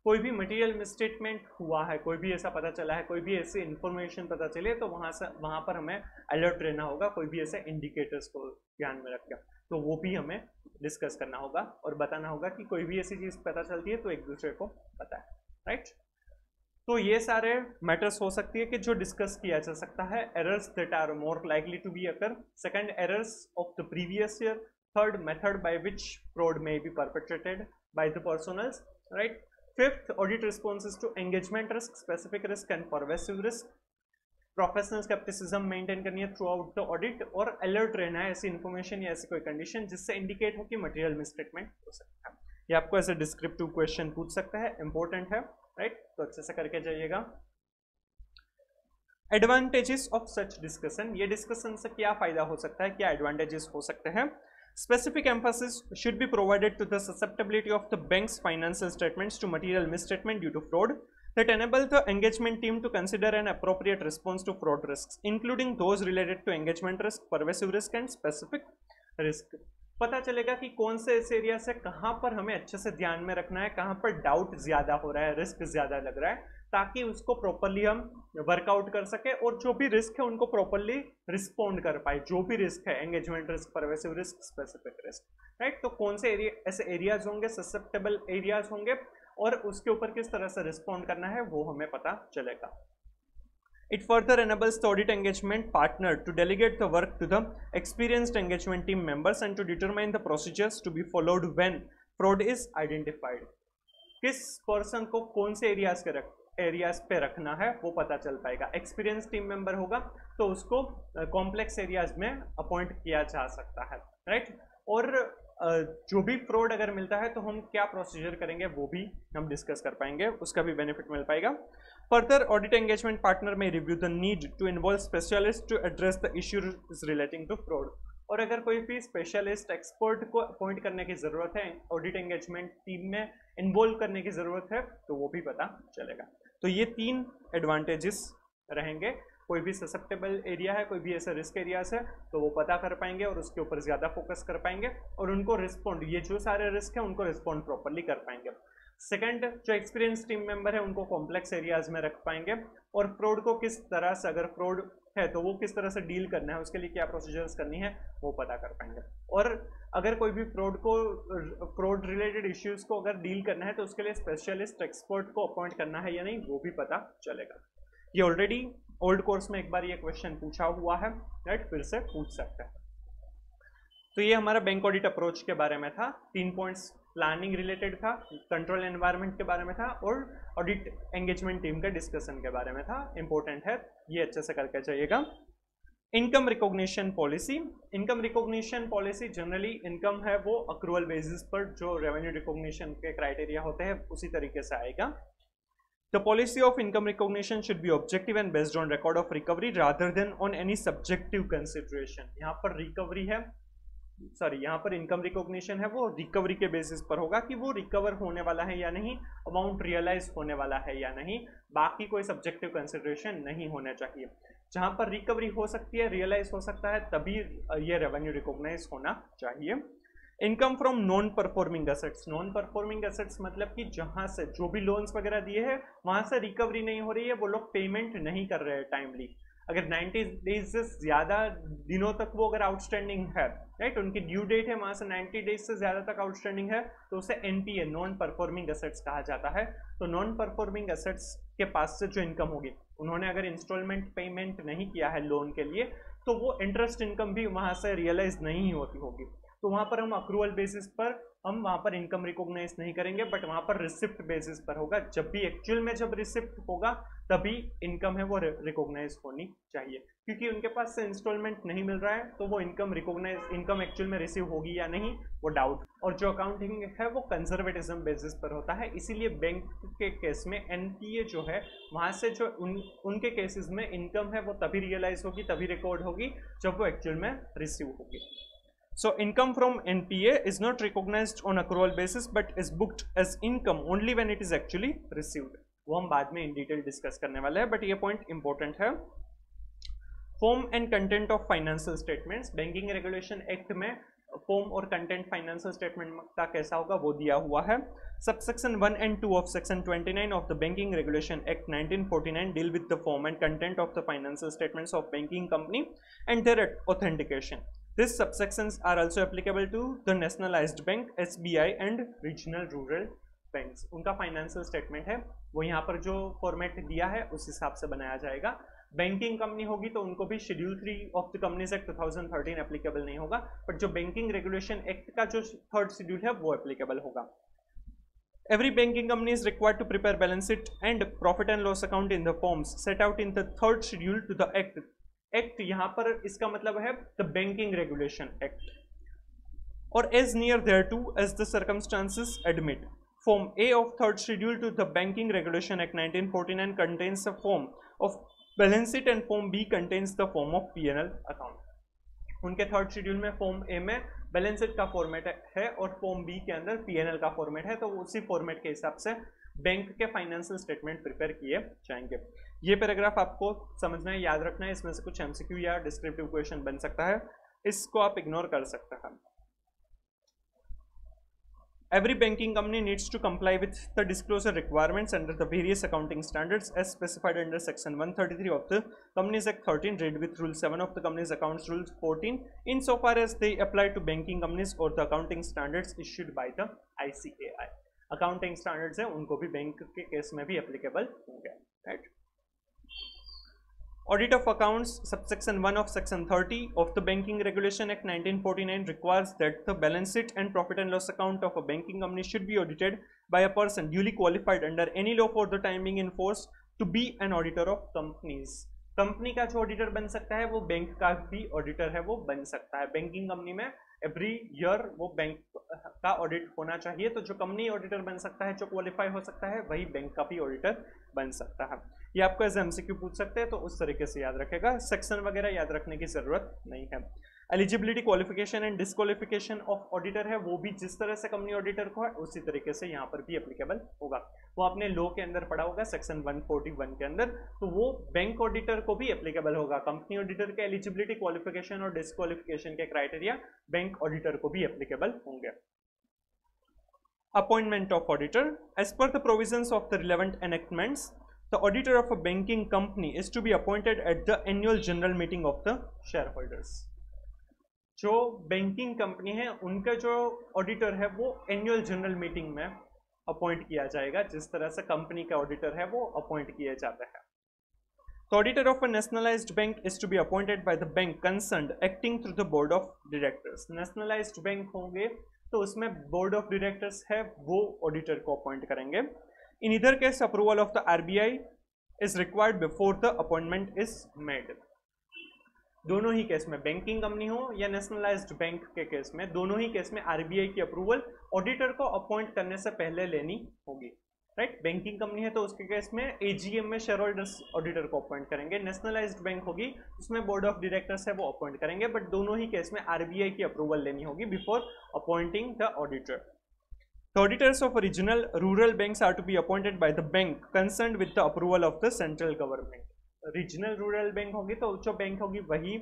कोई भी material misstatement हुआ है, कोई भी ऐसा पता चला है, कोई भी ऐसी इंफॉर्मेशन पता चले तो वहाँ पर हमें अलर्ट रहना होगा, कोई भी ऐसे इंडिकेटर्स को ध्यान में रखकर, तो वो भी हमें डिस्कस करना होगा और बताना होगा कि कोई भी ऐसी चीज़ पता चलती है तो एक दूसरे को पता है, राइट. तो ये सारे मैटर्स हो सकती है कि जो डिस्कस किया जा सकता है. Errors that are more likely to be occur. Second, errors of the previous year. Third, method by which fraud may be perpetrated by the personnels, right. Fifth, audit responses to engagement risk, specific risk and pervasive risk. Professional scepticism maintain करनी है throughout the audit और alert रहना है ऐसी information या ऐसी कोई condition जिससे इंडिकेट हो कि मटेरियल मिसस्टेटमेंट हो सकता है. ये आपको ऐसे डिस्क्रिप्टिव क्वेश्चन पूछ सकता है, इंपॉर्टेंट है, राइट. तो अच्छे से करके जाइएगा. Advantages of such discussion. ये डिस्कशन से क्या फायदा हो सकता है, क्या एडवांटेजेस हो सकते हैं. Specific emphasis should be provided to the susceptibility of the banks financial statements to material misstatement due to fraud that enable the engagement team to consider an appropriate response to fraud risks, including those related to engagement risk, pervasive risk and specific risk. पता चलेगा कि कौन से इस area से कहाँ पर हमें अच्छे से ध्यान में रखना है, कहाँ पर डाउट ज़्यादा हो रहा है, रिस्क ज़्यादा लग रहा है, ताकि उसको प्रॉपरली हम वर्कआउट कर सके और जो भी रिस्क है उनको प्रॉपरली रिस्पॉन्ड कर पाए. जो भी रिस्क है, engagement risk, pervasive risk, specific risk, right. तो कौन से ऐसे एरियाज होंगे, ससेप्टेबल एरियाज होंगे और उसके ऊपर किस तरह से रिस्पॉन्ड करना है वो हमें पता चलेगा. It further enables the audit engagement partner to delegate the work to the experienced engagement team members and to determine the procedures to be followed when fraud is identified. किस पर्सन को कौन से एरियाज पे रखना है वो पता चल पाएगा. एक्सपीरियंस टीम मेंबर होगा तो उसको कॉम्प्लेक्स एरियाज में अपॉइंट किया जा सकता है, राइट. और जो भी फ्रॉड अगर मिलता है तो हम क्या प्रोसीजर करेंगे वो भी हम डिस्कस कर पाएंगे, उसका भी बेनिफिट मिल पाएगा. Further, audit engagement partner may review the need to involve specialist to address the issues relating to fraud. और अगर कोई भी स्पेशलिस्ट एक्सपर्ट को अपॉइंट करने की ज़रूरत है, ऑडिट एंगेजमेंट टीम में इन्वॉल्व करने की ज़रूरत है तो वो भी पता चलेगा. तो ये 3 एडवांटेजेस रहेंगे. कोई भी ससेप्टेबल एरिया है, कोई भी ऐसा रिस्क एरियाज है तो वो पता कर पाएंगे और उसके ऊपर ज़्यादा फोकस कर पाएंगे और उनको रिस्पॉन्ड, ये जो सारे रिस्क है उनको रिस्पॉन्ड प्रॉपरली कर पाएंगे. सेकंड, जो एक्सपीरियंस टीम मेंबर है उनको कॉम्प्लेक्स एरियाज में रख पाएंगे और फ्रॉड को किस तरह से, अगर फ्रॉड है तो वो किस तरह से डील करना है, उसके लिए क्या प्रोसीजर्स करनी है वो पता कर पाएंगे. और अगर कोई भी फ्रॉड रिलेटेड इश्यूज को अगर डील करना है तो उसके लिए स्पेशलिस्ट एक्सपर्ट को अपॉइंट करना है या नहीं वो भी पता चलेगा. ये ऑलरेडी ओल्ड कोर्स में एक बार ये क्वेश्चन पूछा हुआ है, राइट, फिर से पूछ सकते हैं. तो ये हमारा बैंक ऑडिट अप्रोच के बारे में था. 3 पॉइंट्स प्लानिंग रिलेटेड था, कंट्रोल एनवायरनमेंट के बारे में था और ऑडिट एंगेजमेंट टीम के डिस्कशन के बारे में था. इंपॉर्टेंट है, ये अच्छे से करके जाइएगा. Income recognition policy, income recognition policy generally income है वो अक्रूवल बेसिस पर जो रेवेन्यू रिकॉग्निशन के क्राइटेरिया होते हैं उसी तरीके से आएगा। The policy of income recognition should be objective and based on record of recovery rather than on any subjective consideration. यहाँ पर रिकवरी है, सॉरी यहाँ पर इनकम रिकॉग्निशन है वो रिकवरी के बेसिस पर होगा कि वो रिकवर होने वाला है या नहीं, अमाउंट रियलाइज होने वाला है या नहीं, बाकी कोई सब्जेक्टिव कंसिडरेशन नहीं होना चाहिए। जहां पर रिकवरी हो सकती है, रियलाइज हो सकता है, तभी ये रेवेन्यू रिकॉग्नाइज होना चाहिए। Income from non performing assets, non performing assets मतलब कि जहां से जो भी लोन्स वगैरह दिए हैं वहां से रिकवरी नहीं हो रही है, वो लोग पेमेंट नहीं कर रहे हैं टाइमली, अगर 90 डेज से ज्यादा दिनों तक वो अगर आउटस्टैंडिंग है, राइट, उनकी ड्यू डेट है वहां से 90 डेज से ज्यादा तक आउटस्टैंडिंग है, तो उसे एनपीए नॉन परफॉर्मिंग एसेट्स कहा जाता है। तो नॉन परफॉर्मिंग एसेट्स के पास से जो इनकम होगी, उन्होंने अगर इंस्टॉलमेंट पेमेंट नहीं किया है लोन के लिए, तो वो इंटरेस्ट इनकम भी वहां से रियलाइज नहीं होती होगी, तो वहां पर हम अक्रूवल बेसिस पर हम वहां पर इनकम रिकॉग्नाइज नहीं करेंगे, बट वहां पर रिसिप्ट बेसिस पर होगा। जब भी एक्चुअल में जब रिसिप्ट होगा तभी इनकम है वो रिकॉग्नाइज होनी चाहिए, क्योंकि उनके पास से इंस्टॉलमेंट नहीं मिल रहा है, तो वो इनकम रिकॉग्नाइज, इनकम एक्चुअल में रिसीव होगी या नहीं वो डाउट। और जो अकाउंटिंग है वो कंजर्वेटिज्म बेसिस पर होता है, इसीलिए बैंक के केस में एनपीए जो है वहां से जो उनके केसेस में इनकम है वो तभी रियलाइज होगी, तभी रिकॉर्ड होगी जब वो एक्चुअल में रिसीव होगी। So income from NPA is not recognized on accrual basis but is booked as income only when it is actually received. वो हम बाद में इन डिटेल डिस्कस करने वाले हैं, बट ये पॉइंट इंपॉर्टेंट है। Form and content of financial statements, banking regulation act में फॉर्म और कंटेंट फाइनेंशियल स्टेटमेंट का कैसा होगा वो दिया हुआ है। Subsection 1 and 2 of section 29 of the banking regulation act 1949 deal with the form and content of the financial statements of banking company and their authentication. These subsections are also applicable to the nationalized bank, SBI and regional rural banks. उनका financial statement है वो यहाँ पर जो format दिया है उस हिसाब से बनाया जाएगा। बैंकिंग कंपनी होगी तो उनको भी schedule 3 of the companies act 2013 applicable नहीं होगा, बट जो बैंकिंग रेगुलेशन एक्ट का जो थर्ड शेड्यूल है वो एप्लीकेबल होगा। Every banking company is required to prepare balance sheet and profit and loss account in the forms set out in the third schedule to the act. Act यहाँ पर इसका मतलब है द बैंकिंग रेगुलेशन एक्ट, और as near thereto as the circumstances admit. Form A of third schedule to the banking regulation act 1949 contains the form of balance sheet and form B contains the form of PNL account. उनके third schedule में form A में balance sheet का format है और form B के अंदर PNL का format है, तो उसी फॉर्मेट के हिसाब से बैंक के फाइनेंशियल स्टेटमेंट प्रिपेयर किए जाएंगे। ये पैराग्राफ आपको समझना है, याद रखना है, इसमें से कुछ एमसीक्यू या डिस्क्रिप्टिव क्वेश्चन बन सकता है, इसको आप इग्नोर कर सकते हैं। Every banking company needs to comply with the disclosure requirements under the various accounting standards as specified under section 133 of the Companies Act 13, read with rule 7 of the Companies Accounts Rule 14 insofar as they apply to banking companies or the accounting standards issued by the ICAI. Accounting standards है उनको भी bank के case में भी applicable होंगे, right. Audit of accounts, subsection 1 of section 30 of the Banking Regulation Act 1949 requires that the balance sheet and profit and loss account of a banking company should be audited by a person duly qualified under any law for the time being in force to be an auditor of companies. Company का जो auditor बन सकता है वो bank का भी auditor है वो बन सकता है। बैंकिंग कंपनी में एवरी ईयर वो बैंक का ऑडिट होना चाहिए, तो जो कंपनी ऑडिटर बन सकता है, जो क्वालिफाई हो सकता है, वही बैंक का भी ऑडिटर बन सकता है। ये आपको एज एमसीक्यू पूछ सकते हैं, तो उस तरीके से याद रखेगा, सेक्शन वगैरह याद रखने की जरूरत नहीं है। Eligibility, qualification and disqualification of auditor है वो भी जिस तरह से कंपनी ऑडिटर को है उसी तरीके से यहाँ पर भी एप्लीकेबल होगा। वो आपने लॉ के अंदर पढ़ा होगा सेक्शन 141 के अंदर, तो वो बैंक ऑडिटर को भी एप्लीकेबल होगा। कंपनी ऑडिटर के एलिजिबिलिटी, क्वालिफिकेशन और डिस्क्वालिफिकेशन के क्राइटेरिया बैंक ऑडिटर को भी एप्लीकेबल होंगे। Appointment of auditor, as per the provisions of the relevant enactments the auditor of a banking company is to be appointed at the annual general meeting of the shareholders. जो banking company है उनका जो auditor है वो annual general meeting में appoint किया जाएगा, जिस तरह से कंपनी का ऑडिटर है वो अपॉइंट किए जाते हैं। The auditor of a nationalized bank is to be appointed by the bank concerned acting through the board of directors. nationalized bank होंगे तो उसमें बोर्ड ऑफ डायरेक्टर्स है वो ऑडिटर को अपॉइंट करेंगे। In either case, approval of the RBI is required before the appointment is made. दोनों ही case में, banking company हो या नेशनलाइज्ड बैंक के केस में, दोनों ही केस में आरबीआई की अप्रूवल ऑडिटर को अपॉइंट करने से पहले लेनी होगी, राइट। बैंकिंग कंपनी है तो उसके केस में एजीएम में शेयर होल्डर्स ऑडिटर को अपॉइंट करेंगे, नेशनलाइज्ड बैंक होगी उसमें बोर्ड ऑफ डायरेक्टर्स है वो अपॉइंट करेंगे, बट दोनों ही केस में आरबीआई की अप्रूवल लेनी होगी before appointing the auditor. The auditors of regional rural banks are to be appointed by the bank concerned with the approval of the central government. Regional rural bank होगी तो जो bank होगी वही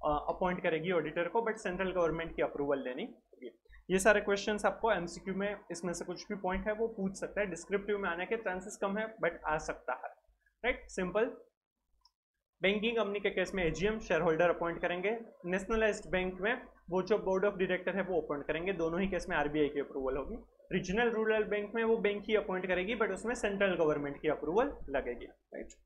appoint करेगी auditor को, but central government की approval लेनी होगी। ये सारे क्वेश्चंस आपको एमसीक्यू में इसमें से कुछ भी पॉइंट है वो पूछ सकता है, डिस्क्रिप्टिव में आने के चांसेस कम है बट आ सकता है, राइट। सिंपल। बैंकिंग कंपनी के केस में एजीएम शेयर होल्डर अपॉइंट करेंगे, नेशनलाइज्ड बैंक में वो जो बोर्ड ऑफ डायरेक्टर है वो अपॉइंट करेंगे, दोनों ही केस में आरबीआई की अप्रूवल होगी। रीजनल रूरल बैंक में वो बैंक ही अपॉइंट करेगी बट उसमें सेंट्रल गवर्नमेंट की अप्रूवल लगेगी, right.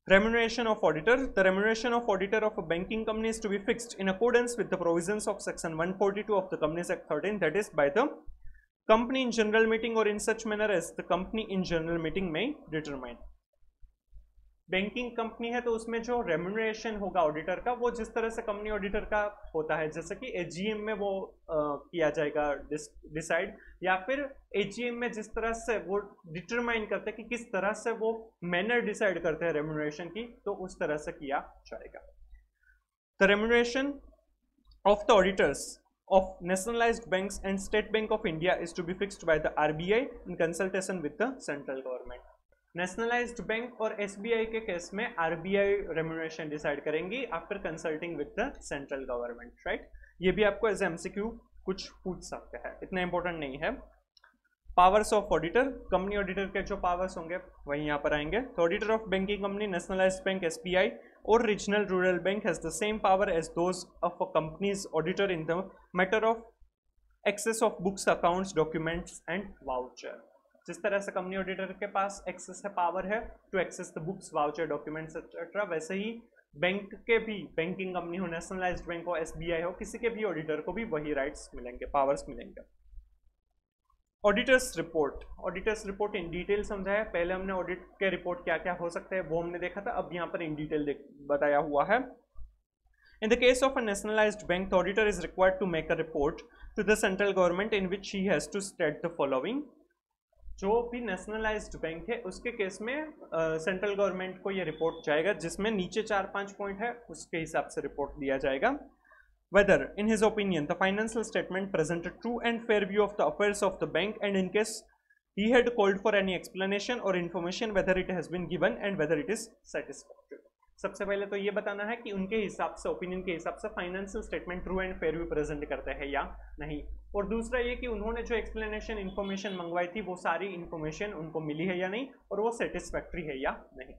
Remuneration of auditor. The remuneration of auditor of a banking company is to be fixed in accordance with the provisions of section 142 of the Companies Act 13, that is by the company in general meeting or in such manner as the company in general meeting may determine. Banking company है तो उसमें जो remuneration होगा auditor का वो जिस तरह से कंपनी ऑडिटर का होता है, जैसे कि एजीएम में वो किया जाएगा डिसाइड, या फिर एजीएम में जिस तरह से वो डिटरमाइन करते हैं कि किस तरह से वो मैनर डिसाइड करते हैं रेम्यूनरेशन की, तो उस तरह से किया जाएगा। The remuneration of the auditors of nationalized banks and State Bank of India is to be fixed by the RBI in consultation with the central government. Nationalised bank और एसबीआई के केस में आरबीआई रेम्यूनरेशन डिसाइड करेंगी after consulting with the central government, right. ये भी आपको as MCQ कुछ पूछ सकते हैं, इतना इंपॉर्टेंट नहीं है। Powers of auditor, company auditor के जो पावर्स होंगे वही यहाँ पर आएंगे। तो auditor of banking company, nationalised bank, SBI और regional rural bank has the same power as those of a companies auditor in the matter of access of books, accounts, documents and voucher. जिस तरह से company auditor के पास access है, power है to access the books, voucher, documents etcetera, वैसे ही bank के भी, बैंकिंग कंपनी हो, नेशनलाइज्ड बैंक हो, एसबीआई हो, किसी के भी ऑडिटर को भी वही राइट्स मिलेंगे, पावर्स मिलेंगे। Auditors report, auditors report in detail समझाया, पहले हमने ऑडिट के रिपोर्ट क्या क्या हो सकते हैं वो हमने देखा था, अब यहाँ पर इन डिटेल बताया हुआ है। In the case of a nationalized bank, the auditor is required to make a report to the central government in which he has to state the following. जो भी नेशनलाइज्ड बैंक है उसके case में central government को ये report जाएगा, जिसमें नीचे 4-5 पॉइंट है उसके हिसाब से रिपोर्ट दिया जाएगा। Whether, in his opinion, the financial statement presented true and fair view of the affairs of the bank, and in case he had called for any explanation or information, whether it has been given and whether it is satisfactory. सबसे पहले तो ये बताना है कि उनके हिसाब से, ओपिनियन के हिसाब से financial statement true and fair view present करते हैं या नहीं, और दूसरा ये कि उन्होंने जो एक्सप्लेनेशन इन्फॉर्मेशन मंगवाई थी वो सारी इन्फॉर्मेशन उनको मिली है या नहीं, और वो सेटिस्फैक्ट्री है या नहीं।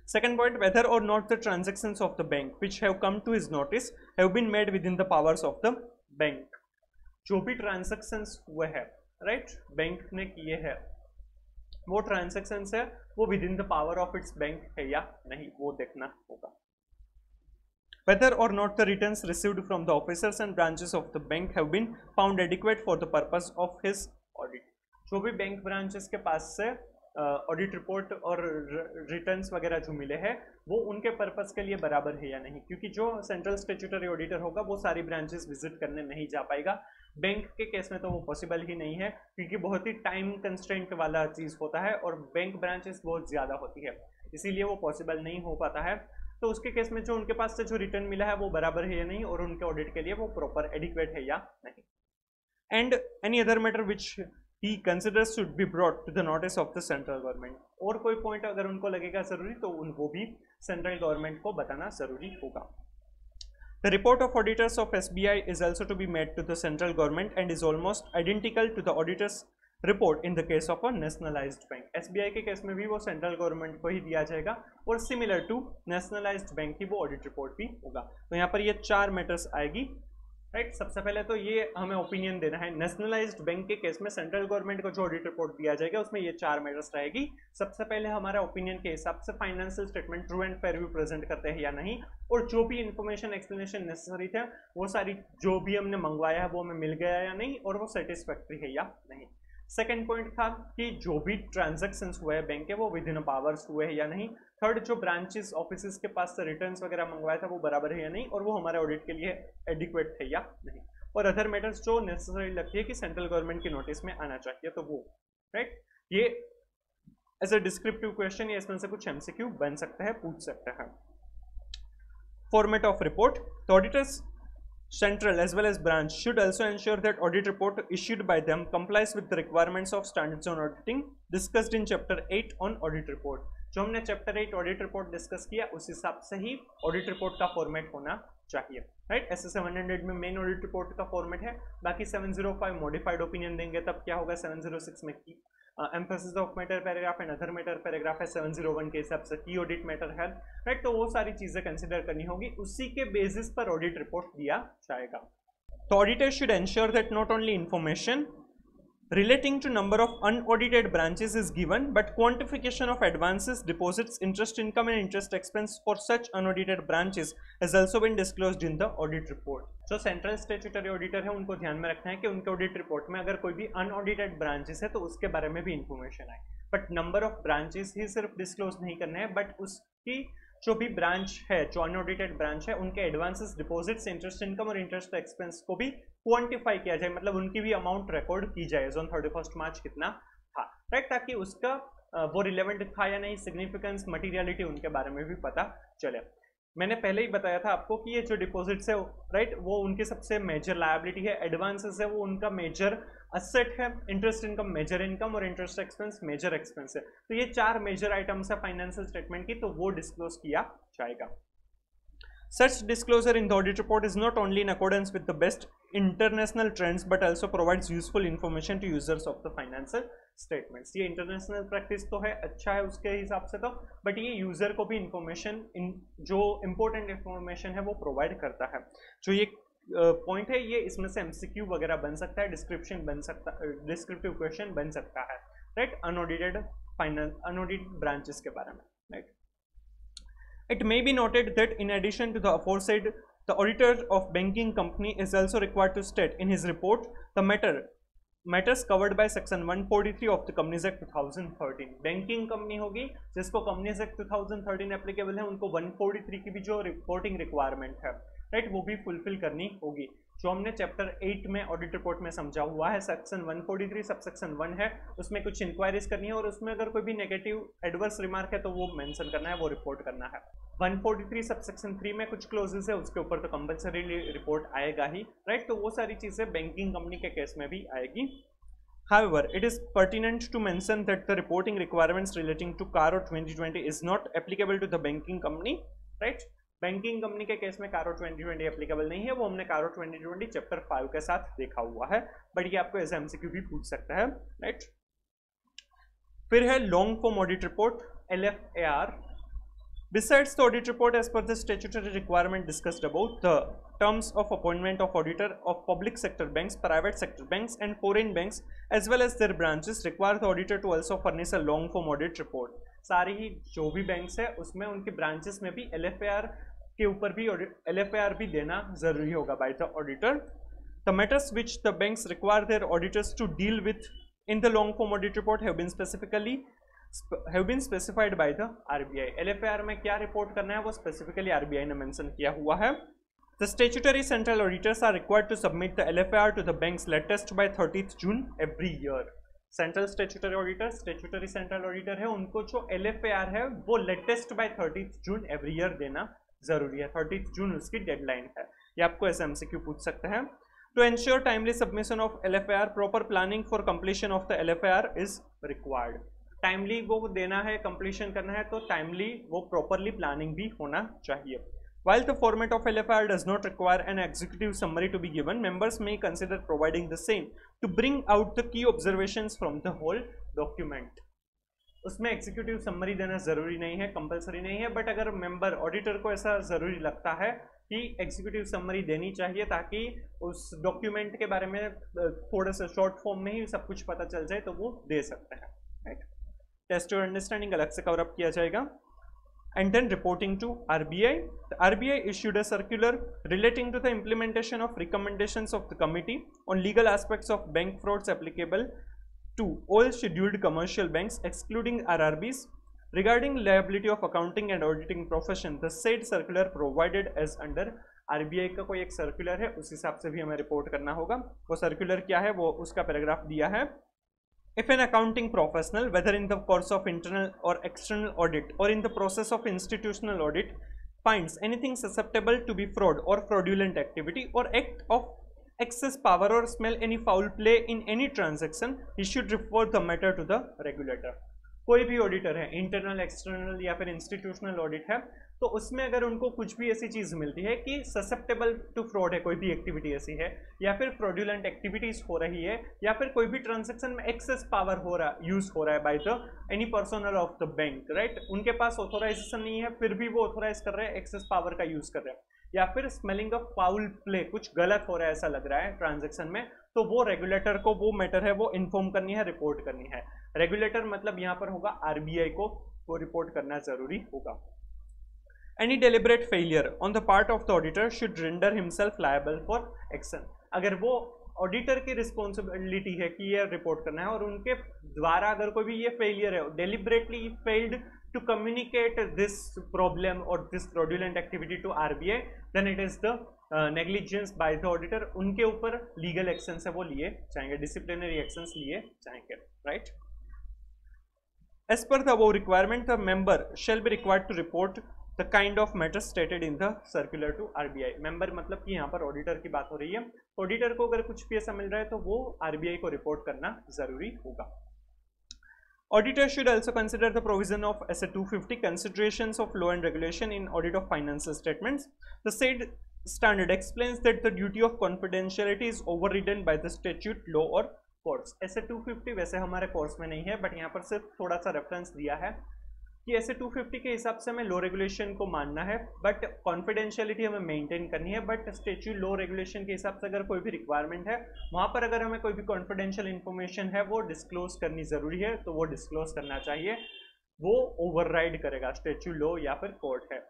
Second point, whether or not the transactions of the bank which have come to his notice have been made within the powers of the bank. जो भी ट्रांजेक्शंस हुए हैं, राइट, बैंक ने किए हैं, वो ट्रांजेक्शंस है वो with in the power of its bank है या नहीं, वो देखना होगा। Whether or not the returns received from the officers and branches of the bank have been found adequate for the purpose of his audit. जो भी bank branches के पास से ऑडिट रिपोर्ट और रिटर्न्स वगैरह जो मिले हैं वो उनके पर्पस के लिए बराबर है या नहीं, क्योंकि जो सेंट्रल स्टैट्यूटरी ऑडिटर होगा वो सारी ब्रांचेस विजिट करने नहीं जा पाएगा। बैंक के केस में तो वो पॉसिबल ही नहीं है, क्योंकि बहुत ही टाइम कंस्ट्रेंट वाला चीज़ होता है और बैंक ब्रांचेस बहुत ज़्यादा होती है, इसीलिए वो पॉसिबल नहीं हो पाता है। तो उसके केस में जो उनके पास से जो रिटर्न मिला है वो बराबर है या नहीं, और उनके ऑडिट के लिए वो प्रॉपर एडिक्वेट है या नहीं। And any other matter which he considers should be brought to the notice of the central government. और कोई पॉइंट अगर उनको लगेगा जरूरी तो उनको भी सेंट्रल गवर्नमेंट को बताना जरूरी होगा। The report of auditors of SBI is also to be made to the central government and is almost identical to the auditor's report in the case of a nationalized bank. SBI के case में भी वो central government को ही दिया जाएगा और similar to nationalised bank की वो ऑडिट रिपोर्ट भी होगा। तो यहाँ पर ये 4 मैटर्स आएगी, राइट। सबसे पहले तो ये हमें ओपिनियन देना है, नेशनलाइज्ड बैंक के केस में सेंट्रल गवर्नमेंट को जो ऑडिट रिपोर्ट दिया जाएगा उसमें ये 4 मैटर्स रहेगी। सबसे पहले हमारा ओपिनियन के हिसाब से financial statement true and fair view present करते हैं या नहीं, और जो भी इन्फॉर्मेशन एक्सप्लेनेशन नेसेसरी थे वो सारी जो भी हमने मंगवाया है वो हमें मिल गया या नहीं, और वो सेटिस्फैक्ट्री है या नहीं। सेकेंड पॉइंट था कि जो भी ट्रांजेक्शन्स हुए हैं बैंक के वो विद इन पावर्स हुए हैं या नहीं। थर्ड, जो ब्रांचेस ऑफिस के पास से रिटर्न्स वगैरह मंगवाया था वो बराबर है या नहीं, और वो हमारे ऑडिट के लिए एडिक्वेट थे या नहीं। और अदर मैटर्स जो नेसेसरी लगती है कि सेंट्रल गवर्नमेंट की नोटिस में आना चाहिए, तो वो राइट। ये एज अ डिस्क्रिप्टिव क्वेश्चन या इसमें से कुछ एमसीक्यू बन सकता है, पूछ सकता है। Format of report, the auditors Central as well as branch should also ensure that audit report issued by them complies with the requirements of standards on auditing discussed in chapter 8 on audit report। जो हमने chapter 8 audit report discuss किया उस हिसाब से ही audit report का format होना चाहिए, right. ऐसे 700 में मेन ऑडिट रिपोर्ट का फॉर्मेट है, बाकी 705 मॉडिफाइड ओपिनियन देंगे तब क्या होगा, 706 में की emphasis of matter paragraph and other matter paragraph है, 701 के हिसाब से की ऑडिट मैटर है, राइट। तो वो सारी चीजें कंसिडर करनी होगी, उसी के बेसिस पर ऑडिट रिपोर्ट दिया जाएगा। तो auditor should ensure that not only information relating to number of unaudited branches is given, but quantification of advances, deposits, interest income and interest expense for such unaudited branches has also been disclosed in the audit report। जो central statutory auditor है उनको ध्यान में रखना है कि उनके audit report में अगर कोई भी अनऑडिटेड ब्रांचेस है तो उसके बारे में भी इंफॉर्मेशन आए, बट नंबर ऑफ ब्रांचेस ही सिर्फ डिस्क्लोज नहीं करने हैं, बट उसकी जो भी ब्रांच है, जो अनऑडिटेड ब्रांच है, उनके एडवांसेस, डिपॉजिट्स, इंटरेस्ट इनकम और इंटरेस्ट एक्सपेंस को भी क्वांटिफाई किया जाए, मतलब उनकी भी अमाउंट रिकॉर्ड की जाए ऑन 31 मार्च कितना था, राइट, ताकि उसका वो रिलेवेंट था या नहीं, सिग्निफिकेंस, मटीरियलिटी उनके बारे में भी पता चले। मैंने पहले ही बताया था आपको कि ये जो डिपॉजिट्स है, राइट, वो उनकी सबसे मेजर लायबिलिटी है, एडवांसेस है वो उनका मेजर असेट है, इंटरेस्ट इनकम मेजर इनकम और इंटरेस्ट एक्सपेंस मेजर एक्सपेंस है। तो ये चार मेजर आइटम्स है फाइनेंशियल स्टेटमेंट की, तो वो डिस्क्लोज किया जाएगा। Such disclosure in the audit report is not only in accordance with the best international trends but also provides useful information to users of the financial statements। ये international practice तो है, अच्छा है उसके हिसाब से तो, बट ये यूजर को भी इंफॉर्मेशन, जो इंपॉर्टेंट इंफॉर्मेशन है वो प्रोवाइड करता है। जो ये पॉइंट है ये इसमें से एमसीक्यू वगैरह बन सकता है, डिस्क्रिप्शन बन सकता है, डिस्क्रिप्टिव क्वेश्चन बन सकता है, राइट, अनऑडिटेड अनऑडिटेड ब्रांचेस के बारे में, right. It may be noted that in addition to the aforesaid, the auditor of banking company is also required to state in his report the matters covered by section 143 of the Companies Act 2013। Banking company होगी जिसको Companies Act 2013 applicable है, उनको 143 की भी जो reporting requirement है, right, वो भी फुलफिल करनी होगी। जो हमने चैप्टर 8 में ऑडिट रिपोर्ट में समझा हुआ है, सेक्शन 143 सब सेक्शन 1 है, उसमें कुछ इंक्वायरीज करनी है और उसमें अगर कोई भी नेगेटिव एडवर्स रिमार्क है तो वो मेंशन करना है, वो रिपोर्ट करना है। 143 सब सेक्शन 3 में कुछ क्लोजेस है, उसके ऊपर तो कंपल्सरी रिपोर्ट आएगा ही, राइट। तो वो सारी चीजें बैंकिंग कंपनी के केस में भी आएगी। However, it is pertinent to mention that the reporting requirements relating to CARO 2020 is not applicable to the banking company, right? Banking company के केस में CARO 2020 एप्लीकेबल नहीं है, वो हमने CARO 2020 चैप्टर 5 के साथ देखा हुआ है, बट ये आपको एज एमसीक्यू भी पूछ सकता है, राइट। फिर है long form audit report, LFAR। Besides the audit report, as per the statutory requirement discussed above, the terms of appointment of auditor of public sector banks, private sector banks and foreign banks as well as their branches require the auditor to also furnish a long form audit report। सारी ही जो भी banks है उसमें उनके branches में भी LFAR के ऊपर भी LFAR भी देना जरूरी होगा bye the auditor. The matters which the banks require their auditors to deal with in the long form audit report have been specified by the RBI। LFAR में क्या रिपोर्ट करना है वो स्पेसिफिकली RBI ने मेंशन किया हुआ है। The statutory central auditors are required to submit the LFAR to the banks latest by 30th June every year। Central statutory auditor, statutory central auditor है, उनको जो LFAR है वो latest by 30th June every year देना जरूरी है। 30th जून उसकी deadline है, ये आपको ऐसे एमसीक्यू पूछ सकते हैं। To ensure timely submission of LFAR, proper planning for completion of the LFAR is required. Timely वो देना है, कंप्लीशन करना है, तो टाइमली वो प्रॉपरली प्लानिंग भी होना चाहिए। While the format of LFAR does not require an executive summary to be given, members may consider providing the same to bring out the key observations from the whole document। उसमें executive summary देना जरूरी नहीं है, compulsory नहीं है, but अगर member auditor को ऐसा जरूरी लगता है कि एग्जीक्यूटिव समरी देनी चाहिए ताकि उस डॉक्यूमेंट के बारे में थोड़ा सा शॉर्ट फॉर्म में ही सब कुछ पता चल जाए, तो वो दे सकते हैं, राइट। टेस्ट और अंडरस्टैंडिंग अलग से कवर अप किया जाएगा। And then reporting to RBI, the RBI issued a circular relating to the implementation of recommendations of the committee on legal aspects of bank frauds applicable to all scheduled commercial banks excluding RRBs regarding liability of accounting and auditing profession, the said circular provided as under। RBI का कोई एक circular है, उस हिसाब से भी हमें report करना होगा। वो सर्कुलर क्या है, वो उसका पैराग्राफ दिया है। If an accounting professional, whether in the course of internal or external audit or in the process of institutional audit, finds anything susceptible to be fraud or fraudulent activity or act of excess power or smell any foul play in any transaction, he should refer the matter to the regulator। कोई भी auditor है, internal, external या फिर institutional audit है, तो उसमें अगर उनको कुछ भी ऐसी चीज मिलती है कि ससेप्टेबल टू फ्रॉड है, कोई भी एक्टिविटी ऐसी है, या फिर फ्रॉडुलेंट एक्टिविटीज हो रही है, या फिर कोई भी ट्रांजैक्शन में एक्सेस पावर हो रहा यूज हो रहा है by the any personal of the bank, right, उनके पास ऑथोराइजेशन नहीं है फिर भी वो ऑथोराइज कर रहे हैं, एक्सेस पावर का यूज कर रहे हैं, या फिर स्मेलिंग ऑफ फाउल प्ले, कुछ गलत हो रहा है ऐसा लग रहा है ट्रांजैक्शन में, तो वो रेगुलेटर को वो मैटर है वो इन्फॉर्म करनी है, रिपोर्ट करनी है। रेगुलेटर मतलब यहाँ पर होगा आरबीआई को, वो रिपोर्ट करना जरूरी होगा। Any deliberate failure on the part of the auditor should render himself liable for action। अगर वो ऑडिटर की रिस्पॉन्सिबिलिटी है कि ये रिपोर्ट करना है और उनके द्वारा अगर कोई भी ये फेलियर है, deliberately failed to communicate this problem और this fraudulent activity to RBI, then it is the negligence by the auditor, उनके ऊपर लीगल एक्शन है वो लिए जाएंगे, डिसिप्लिनरी एक्शंस लिए जाएंगे, right. As per the above requirement, the member shall be required to report the kind of matter stated in the circular to RBI। Member मतलब कि यहाँ पर ऑडिटर की बात हो रही है, ऑडिटर को अगर कुछ भी ऐसा मिल रहा है तो वो आरबीआई को रिपोर्ट करना जरूरी होगा। Auditor should also consider the provision of SA 250 considerations of law and regulation in audit of financial statements। The said standard explains that the duty of confidentiality is overridden by the statute, law or course. SA 250 वैसे हमारे course में नहीं है, but यहाँ पर सिर्फ थोड़ा सा रेफरेंस दिया है कि SA 250 के हिसाब से हमें लॉ रेगुलेशन को मानना है, बट कॉन्फिडेंशियलिटी हमें मेंटेन करनी है, बट स्टेच्यूट लॉ रेगुलेशन के हिसाब से अगर कोई भी रिक्वायरमेंट है वहाँ पर अगर हमें कोई भी कॉन्फिडेंशियल इन्फॉर्मेशन है वो डिस्क्लोज करनी ज़रूरी है, तो वो डिस्क्लोज करना चाहिए, वो ओवरराइड करेगा स्टेच्यूट लॉ या फिर कोर्ट है।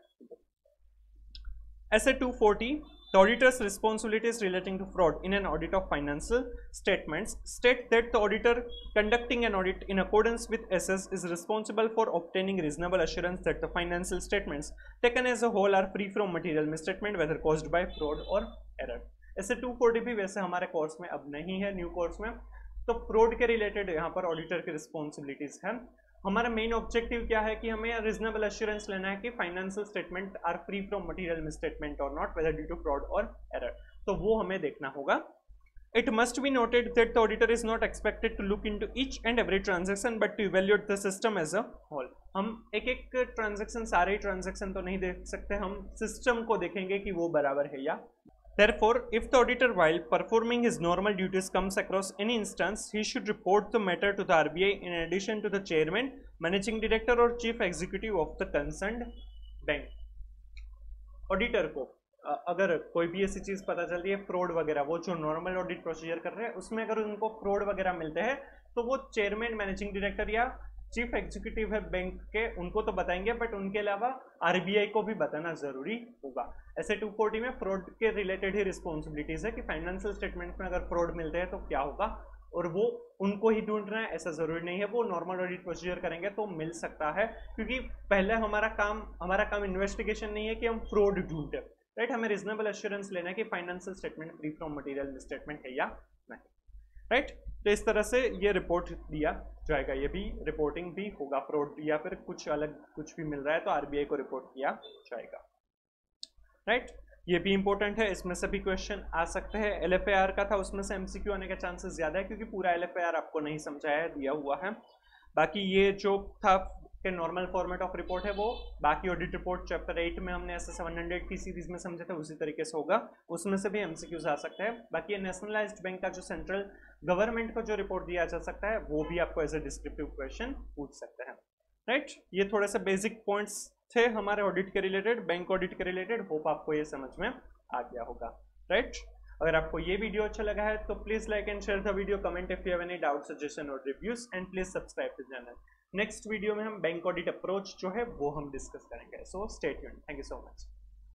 SA 240 The auditor's responsibilities relating to fraud in an audit of financial statements state that the auditor conducting an audit in accordance with SS is responsible for obtaining reasonable assurance that the financial statements taken as a whole are free from material misstatement whether caused by fraud or error। SA 240 भी वैसे हमारे course में अब नहीं है, new course में, तो fraud के रिलेटेड यहाँ पर ऑडिटर की रिस्पॉन्सिबिलिटीज है। हमारा मेन ऑब्जेक्टिव क्या है कि हमें रीजनेबल एश्योरेंस लेना है कि financial statement are free from material misstatement और not, whether due to fraud और एरर, तो वो हमें देखना होगा। It must be noted that the auditor is not expected to look into each and every transaction but to evaluate the system as a whole. हम एक एक transaction, सारे ट्रांजैक्शन तो नहीं देख सकते, हम सिस्टम को देखेंगे कि वो बराबर है या। Therefore, if the auditor while performing his normal duties comes across any instance, he should report the matter to the RBI in addition to the chairman, managing director or chief executive of the concerned bank। Auditor को अगर कोई भी ऐसी चीज पता चलती है fraud वगैरह, वो जो नॉर्मल ऑडिट प्रोसीजर कर रहे हैं उसमें अगर उनको फ्रॉड वगैरह मिलते हैं तो वो चेयरमैन, मैनेजिंग डायरेक्टर या चीफ एग्जीक्यूटिव है बैंक के, उनको तो बताएंगे, बट उनके अलावा आरबीआई को भी बताना जरूरी होगा। ऐसे 240 में फ्रॉड के रिलेटेड ही रिस्पॉन्सिबिलिटीज है कि फाइनेंशियल स्टेटमेंट में अगर फ्रॉड मिलते हैं तो क्या होगा, और वो उनको ही ढूंढना है ऐसा जरूरी नहीं है, वो नॉर्मल ऑडिट प्रोसीजर करेंगे तो मिल सकता है, क्योंकि पहले हमारा काम इन्वेस्टिगेशन नहीं है कि हम फ्रॉड ढूंढे, राइट, हमें रीजनेबल एश्योरेंस लेना है कि financial statement free from material misstatement है या नहीं, राइट। तो इस तरह से ये रिपोर्ट दिया जाएगा, ये भी रिपोर्टिंग भी होगा, फ्रॉड या फिर कुछ अलग कुछ भी मिल रहा है तो आरबीआई को रिपोर्ट किया जाएगा, राइट। ये भी इंपॉर्टेंट है, इसमें से भी क्वेश्चन आ सकते हैं। एलएफएआर का था, उसमें से एमसीक्यू आने के चांसेस ज्यादा है क्योंकि पूरा एलएफएआर आपको नहीं समझाया दिया हुआ है। बाकी ये जो था के नॉर्मल फॉर्मेट ऑफ रिपोर्ट है वो बाकी ऑडिट रिपोर्ट चैप्टर 8 में हमने ऐसे 700 की सीरीज में समझे थे उसी तरीके से होगा, उसमें से भी एमसीक्यूज आ सकते हैं। बाकी ये नेशनलाइज्ड बैंक का जो सेंट्रल गवर्नमेंट को जो रिपोर्ट दिया जा सकता है वो भी आपको एज ए डिस्क्रिप्टिव क्वेश्चन पूछ सकते हैं, राइट। ये थोड़े से बेसिक पॉइंट्स थे हमारे ऑडिट के रिलेटेड, बैंक ऑडिट के रिलेटेड, होप आपको ये समझ में आ गया होगा, राइट। अगर आपको ये वीडियो अच्छा लगा है तो please like and share the video, comment if you have any doubt, suggestion और reviews, and please subscribe to channel. Next video में हम बैंक ऑडिट अप्रोच जो है वो हम डिस्कस करेंगे, so stay tuned, thank you so much.